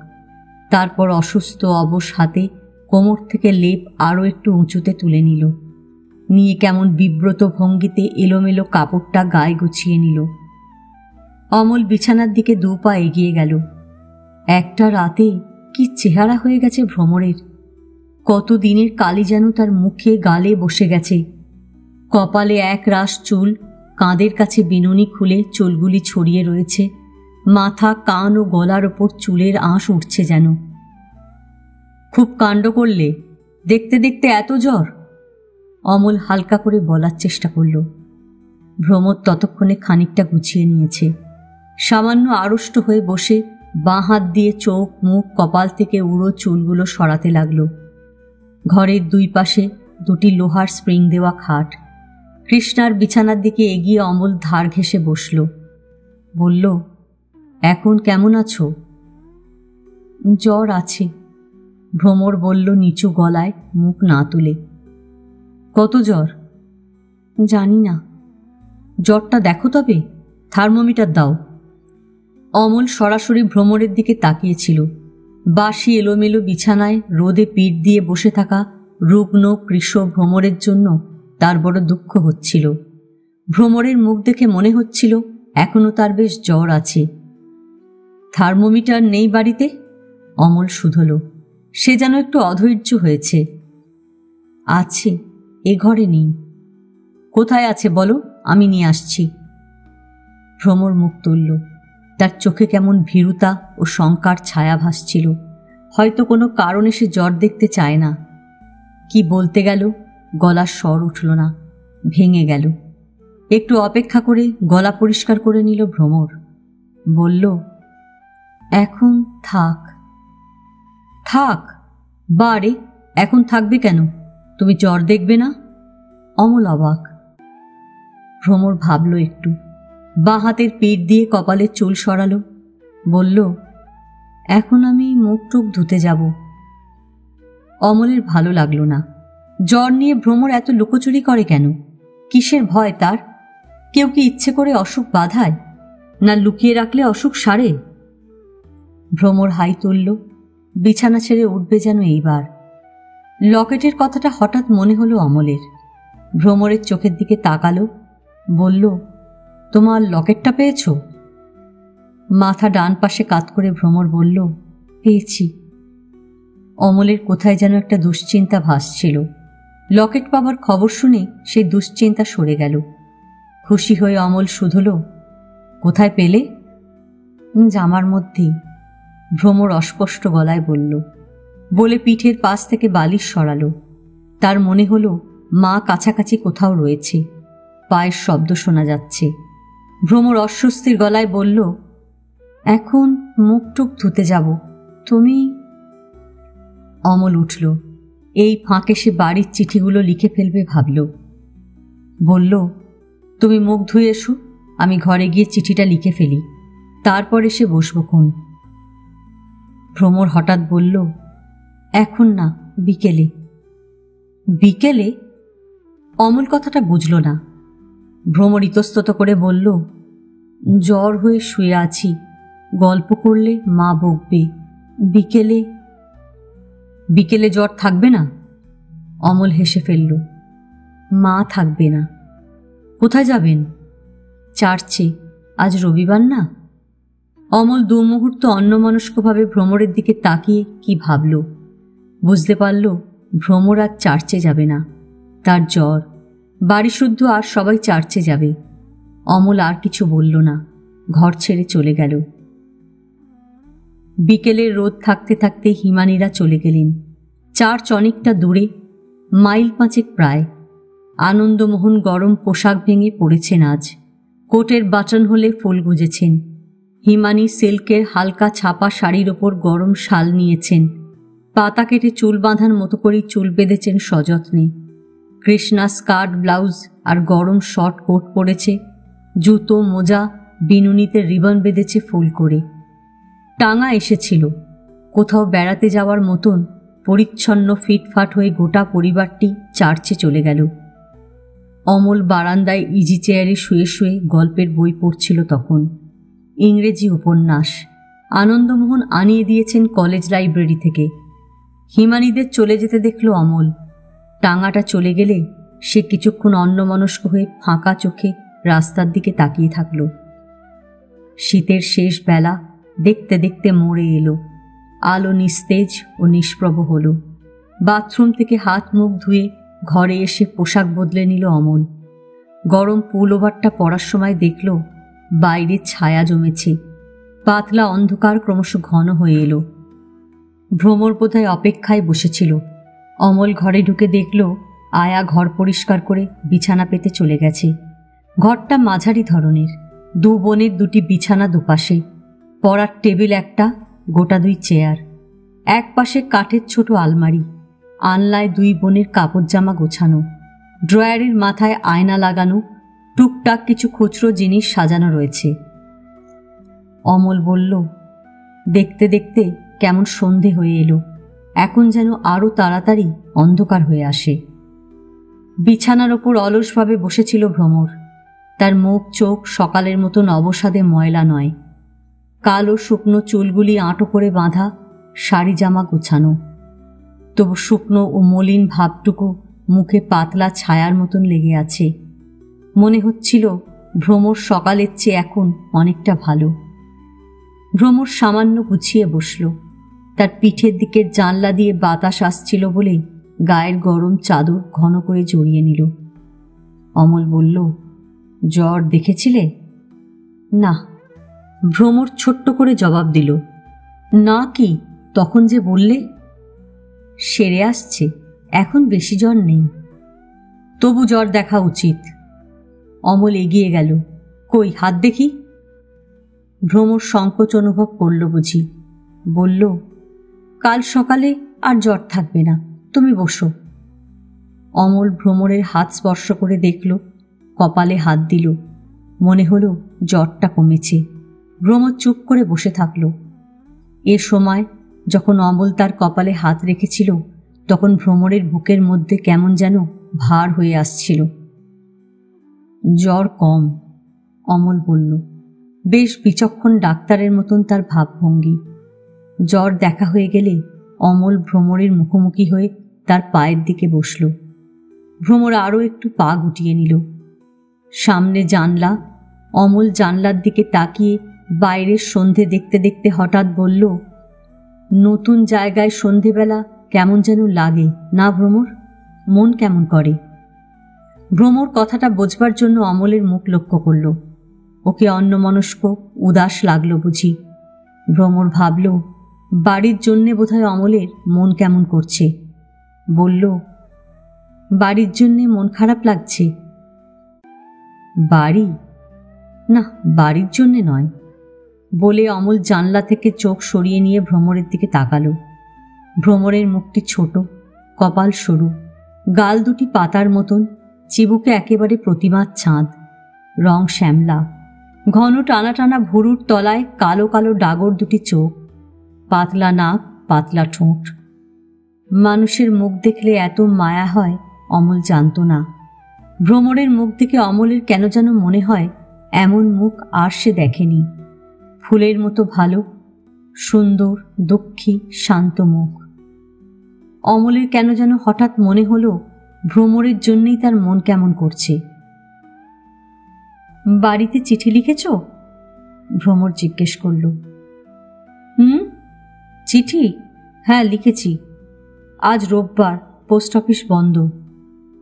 তারপর অসুস্থ অবশ হাতে কোমর থেকে লেপ আরও একটু উঁচুতে তুলে নিল, নিয়ে কেমন বিব্রত ভঙ্গিতে এলোমেলো কাপড়টা গায়ে গুছিয়ে নিল। অমল বিছানার দিকে 2 পা এগিয়ে গেল। একটা রাতে কি চেহারা হয়ে গেছে ভ্রমরের! কত দিনের কালি যেন তার মুখে গালে বসে গেছে। কপালে এক রাশ চুল, কাঁধের কাছে বিনুনি খুলে চুলগুলি ছড়িয়ে রয়েছে। মাথা, কান ও গলার ওপর চুলের আঁশ উঠছে যেন। খুব কাণ্ড করলে, দেখতে দেখতে এত জ্বর? অমল হালকা করে বলার চেষ্টা করল। ভ্রমর ততক্ষণে খানিকটা গুছিয়ে নিয়েছে। সামান্য আড়ষ্ট হয়ে বসে বাঁ হাত দিয়ে চোখ, মুখ, কপাল থেকে উড়ো চুলগুলো সরাতে লাগল। ঘরের 2 পাশে 2টি লোহার স্প্রিং দেওয়া খাট। কৃষ্ণার বিছানার দিকে এগিয়ে অমল ধার ঘেঁষে বসল। বলল, এখন কেমন আছো? জ্বর আছে, ভ্রমর বলল নিচু গলায়, মুখ না তুলে। কত জ্বর? জানি না। জ্বরটা দেখো তবে, থার্মোমিটার দাও। অমল সরাসরি ভ্রমরের দিকে তাকিয়েছিল। বাসি এলোমেলো বিছানায় রোদে পিঠ দিয়ে বসে থাকা রুগ্ন কৃষ ভ্রমরের জন্য তার বড় দুঃখ হচ্ছিল। ভ্রমরের মুখ দেখে মনে হচ্ছিল এখনো তার বেশ জ্বর আছে। থার্মোমিটার নেই বাড়িতে? অমল শুধল। সে যেন একটু অধৈর্য হয়েছে। আছে, এ ঘরে নেই। কোথায় আছে বলো, আমি নিয়ে আসছি। ভ্রমর মুখ তুলল। তার চোখে কেমন ভীরুতা ও শঙ্কার ছায়া ভাসছিল। হয়তো কোনো কারণে সে জ্বর দেখতে চায় না। কি বলতে গেল, গলার স্বর উঠল না, ভেঙে গেল। একটু অপেক্ষা করে গলা পরিষ্কার করে নিল ভ্রমর। বলল, এখন থাক। থাক? বারে, এখন থাকবে কেন? তুমি জ্বর দেখবে না? অমল অবাক। ভ্রমর ভাবল একটু, বাঁ হাতের পিঠ দিয়ে কপালের চুল সরালো। বলল, এখন আমি মুখ টুক ধুতে যাব। অমলের ভালো লাগলো না। জ্বর নিয়ে ভ্রমর এত লুকোচুরি করে কেন? কিসের ভয় তার? কেউ কি ইচ্ছে করে অসুখ বাধায়, না লুকিয়ে রাখলে অসুখ সারে? ভ্রমর হাই তুলল। বিছানা ছেড়ে উঠবে যেন এইবার। লকেটের কথাটা হঠাৎ মনে হলো অমলের। ভ্রমরের চোখের দিকে তাকালো। বলল, তোমার লকেটটা পেয়েছ? মাথা ডান পাশে কাত করে ভ্রমর বলল, পেয়েছি। অমলের কোথায় যেন একটা দুশ্চিন্তা ভাসছিল। লকেট পাবার খবর শুনে সেই দুশ্চিন্তা সরে গেল। খুশি হয়ে অমল শুধল, কোথায় পেলে? জামার মধ্যেই। ভ্রমর অস্পষ্ট গলায় বলল। বলে পিঠের পাশ থেকে বালিশ সরালো। তার মনে হলো মা কাছাকাছি কোথাও রয়েছে। পায়ের শব্দ শোনা যাচ্ছে। ভ্রমর অস্বস্তির গলায় বলল, এখন মুখ টুক ধুতে যাব, তুমি? অমল উঠল। এই ফাঁকে সে বাড়ির চিঠিগুলো লিখে ফেলবে ভাবল। বলল, তুমি মুখ ধুয়ে এসো, আমি ঘরে গিয়ে চিঠিটা লিখে ফেলি, তারপর এসে বসবক্ষণ। ভ্রমর হঠাৎ বলল, এখন না, বিকেলে। বিকেলে? অমল কথাটা বুঝল না। ভ্রমর ইতস্তত করে বলল, জ্বর হয়ে শুয়ে আছি, গল্প করলে মা বকবে। বিকেলে? বিকেলে জ্বর থাকবে না? অমল হেসে ফেলল। মা থাকবে না। কোথায় যাবেন? চার্চে, আজ রবিবার না। অমল দু মুহূর্ত অন্যমনস্কভাবে ভ্রমরের দিকে তাকিয়ে কি ভাবল। বুঝতে পারল ভ্রমর আর চার্চে যাবে না। তার জ্বর, বাড়ি শুদ্ধ আর সবাই চার্চে যাবে। অমল আর কিছু বলল না, ঘর ছেড়ে চলে গেল। বিকেলের রোদ থাকতে থাকতে হিমানীরা চলে গেলেন। চার্চ অনেকটা দূরে, মাইল পাঁচেক প্রায়। আনন্দমোহন গরম পোশাক ভেঙে পড়েছেন আজ। কোটের বাটন হলে ফুল গুজেছেন। হিমানী সিল্কের হালকা ছাপা শাড়ির ওপর গরম শাল নিয়েছেন। পাতা কেটে চুল বাঁধার মতো করেই চুল বেঁধেছেন সযত্নে। কৃষ্ণা স্কার্ট ব্লাউজ আর গরম শর্ট কোট পরেছে। জুতো মোজা বিনুনিতে রিবন বেঁধেছে ফুল করে। টাঙা এসেছিল। কোথাও বেড়াতে যাওয়ার মতন পরিচ্ছন্ন ফিটফাট হয়ে গোটা পরিবারটি চার্চে চলে গেল। অমল বারান্দায় ইজি চেয়ারে শুয়ে শুয়ে গল্পের বই পড়ছিল তখন। ইংরেজি উপন্যাস। আনন্দমোহন আনিয়ে দিয়েছেন কলেজ লাইব্রেরি থেকে। হিমানীদের চলে যেতে দেখল অমল। টাঙাটা চলে গেলে সে কিছুক্ষণ অন্যমনস্ক হয়ে ফাঁকা চোখে রাস্তার দিকে তাকিয়ে থাকল। শীতের শেষ বেলা দেখতে দেখতে মোড়ে এলো। আলো নিস্তেজ ও নিষ্প্রভ হল। বাথরুম থেকে হাত মুখ ধুয়ে ঘরে এসে পোশাক বদলে নিল অমল। গরম পুলওভারটা পরার সময় দেখল বাইরে ছায়া জমেছে। পাতলা অন্ধকার ক্রমশ ঘন হয়ে এলো। ভ্রমর বোধহয় অপেক্ষায় বসেছিল। অমল ঘরে ঢুকে দেখল আয়া ঘর পরিষ্কার করে বিছানা পেতে চলে গেছে। ঘরটা মাঝারি ধরনের। দু বোনের দুটি বিছানা দুপাশে, পড়ার টেবিল একটা, গোটা দুই চেয়ার। এক পাশে কাঠের ছোট আলমারি, আনলায় দুই বোনের কাপড় জামা গোছানো। ড্রয়ারের মাথায় আয়না লাগানো, টুকটাক কিছু খুচরো জিনিস সাজানো রয়েছে। অমল বলল, দেখতে দেখতে কেমন সন্ধে হয়ে এলো। এখন যেন আরও তাড়াতাড়ি অন্ধকার হয়ে আসে। বিছানার ওপর অলসভাবে বসেছিল ভ্রমর। তার মুখ চোখ সকালের মতন অবসাদে ময়লা নয়। কালো শুকনো চুলগুলি আঁটো করে বাঁধা, শাড়ি জামা গোছানো, তবু শুকনো ও মলিন ভাবটুকু মুখে পাতলা ছায়ার মতন লেগে আছে। মনে হচ্ছিল ভ্রমর সকালের চেয়ে এখন অনেকটা ভালো। ভ্রমর সামান্য গুছিয়ে বসল। তার পিঠের দিকে জানলা দিয়ে বাতাস আসছিল বলে গায়ের গরম চাদর ঘন করে জড়িয়ে নিল। অমল বলল, জ্বর দেখেছিলে? না। ভ্রমর ছোট্ট করে জবাব দিল, না কি তখন যে বললে? সেরে আসছে, এখন বেশি জ্বর নেই। তবু জ্বর দেখা উচিত। অমল এগিয়ে গেল, কই হাত দেখি। ভ্রমর সংকোচ অনুভব করল বুঝি। বলল, কাল সকালে আর জ্বর থাকবে না, তুমি বসো। অমল ভ্রমরের হাত স্পর্শ করে দেখল, কপালে হাত দিল। মনে হলো জ্বরটা কমেছে। ভ্রমর চুপ করে বসে থাকল। এ সময় যখন অমল তার কপালে হাত রেখেছিল, তখন ভ্রমরের বুকের মধ্যে কেমন যেন ভার হয়ে আসছিল। জ্বর কম, অমল বলল। বেশ বিচক্ষণ ডাক্তারের মতন তার ভাবভঙ্গি। জ্বর দেখা হয়ে গেলে অমল ভ্রমরের মুখোমুখি হয়ে তার পায়ের দিকে বসল। ভ্রমর আরও একটু পা গুটিয়ে নিল। সামনে জানলা। অমল জানলার দিকে তাকিয়ে বাইরের সন্ধে দেখতে দেখতে হঠাৎ বলল, নতুন জায়গায় সন্ধেবেলা কেমন যেন লাগে না ভ্রমর? মন কেমন করে? ভ্রমর কথাটা বোঝবার জন্য অমলের মুখ লক্ষ্য করল। ওকে অন্যমনস্ক উদাস লাগলো বুঝি। ভ্রমর ভাবল, বাড়ির জন্যে বোধহয় অমলের মন কেমন করছে। বলল, বাড়ির জন্যে মন খারাপ লাগছে? বাড়ি না, বাড়ির জন্যে নয়। বলে অমল জানলা থেকে চোখ সরিয়ে নিয়ে ভ্রমরের দিকে তাকালো। ভ্রমরের মুখটি ছোট, কপাল সরু, গাল দুটি পাতার মতন, চিবুকে একেবারে প্রতিমার ছাঁদ, রং শ্যামলা, ঘন টানা টানা ভুরুর তলায় কালো কালো ডাগর দুটি চোখ, পাতলা নাক, পাতলা ঠোঁট। মানুষের মুখ দেখলে এত মায়া হয় অমল জানত না। ভ্রমরের মুখ দেখে অমলের কেন যেন মনে হয় এমন মুখ আর সে দেখেনি। ফুলের মতো ভালো, সুন্দর, দুঃখী, শান্ত মুখ। অমলের কেন যেন হঠাৎ মনে হলো ভ্রমরের জন্যই তার মন কেমন করছে। বাড়িতে চিঠি লিখেছ? ভ্রমর জিজ্ঞেস করল। চিঠি? হ্যাঁ, লিখেছি। আজ রোববার, পোস্ট অফিস বন্ধ।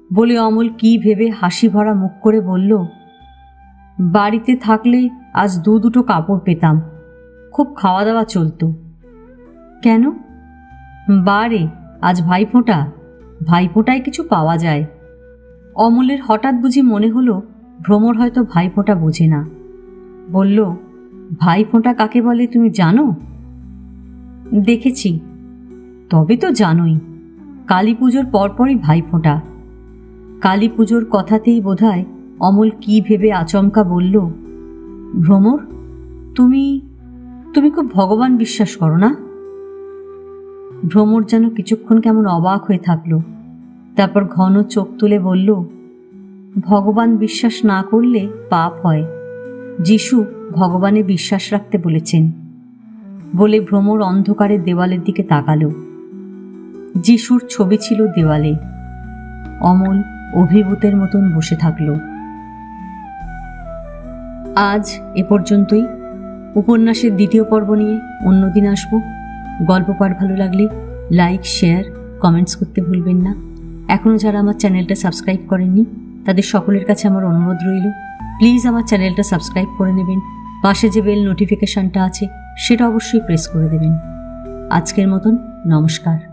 বলে অমল কি ভেবে হাসি ভরা মুখ করে বলল, বাড়িতে থাকলে আজ দুটো কাপড় পেতাম, খুব খাওয়া দাওয়া চলত। কেন? বারে, আজ ভাইফোঁটা, ভাইফোঁটায় কিছু পাওয়া যায়। অমলের হঠাৎ বুঝি মনে হলো ভ্রমর হয়তো ভাইফোঁটা বোঝে না। বলল, ভাইফোঁটা কাকে বলে তুমি জানো? দেখেছি। তবে তো জানোই, কালী পুজোর পরপরই ভাইফোঁটা। কালী পুজোর কথাতেই বোধহয় অমল কি ভেবে আচমকা বলল, ভ্রমর, তুমি তুমি খুব ভগবান বিশ্বাস করো না? ভ্রমর যেন কিছুক্ষণ কেমন অবাক হয়ে থাকল। তারপর ঘন চোখ তুলে বলল, ভগবান বিশ্বাস না করলে পাপ হয়। যিশু ভগবানে বিশ্বাস রাখতে বলেছেন। বলে ভ্রমর অন্ধকারের দেওয়ালের দিকে তাকালো। যিশুর ছবি ছিল দেওয়ালে। অমল অভিভূতের মতন বসে থাকল। আজ এ পর্যন্তই। উপন্যাসের দ্বিতীয় পর্ব নিয়ে অন্যদিন আসব। গল্প পাঠ ভালো লাগলে লাইক, শেয়ার, কমেন্টস করতে ভুলবেন না। এখনও যারা আমার চ্যানেলটা সাবস্ক্রাইব করেননি তাদের সকলের কাছে আমার অনুরোধ রইল, প্লিজ আমার চ্যানেলটা সাবস্ক্রাইব করে নেবেন। পাশে যে বেল নোটিফিকেশানটা আছে সেটা অবশ্যই প্রেস করে দেবেন। আজকের মতন নমস্কার।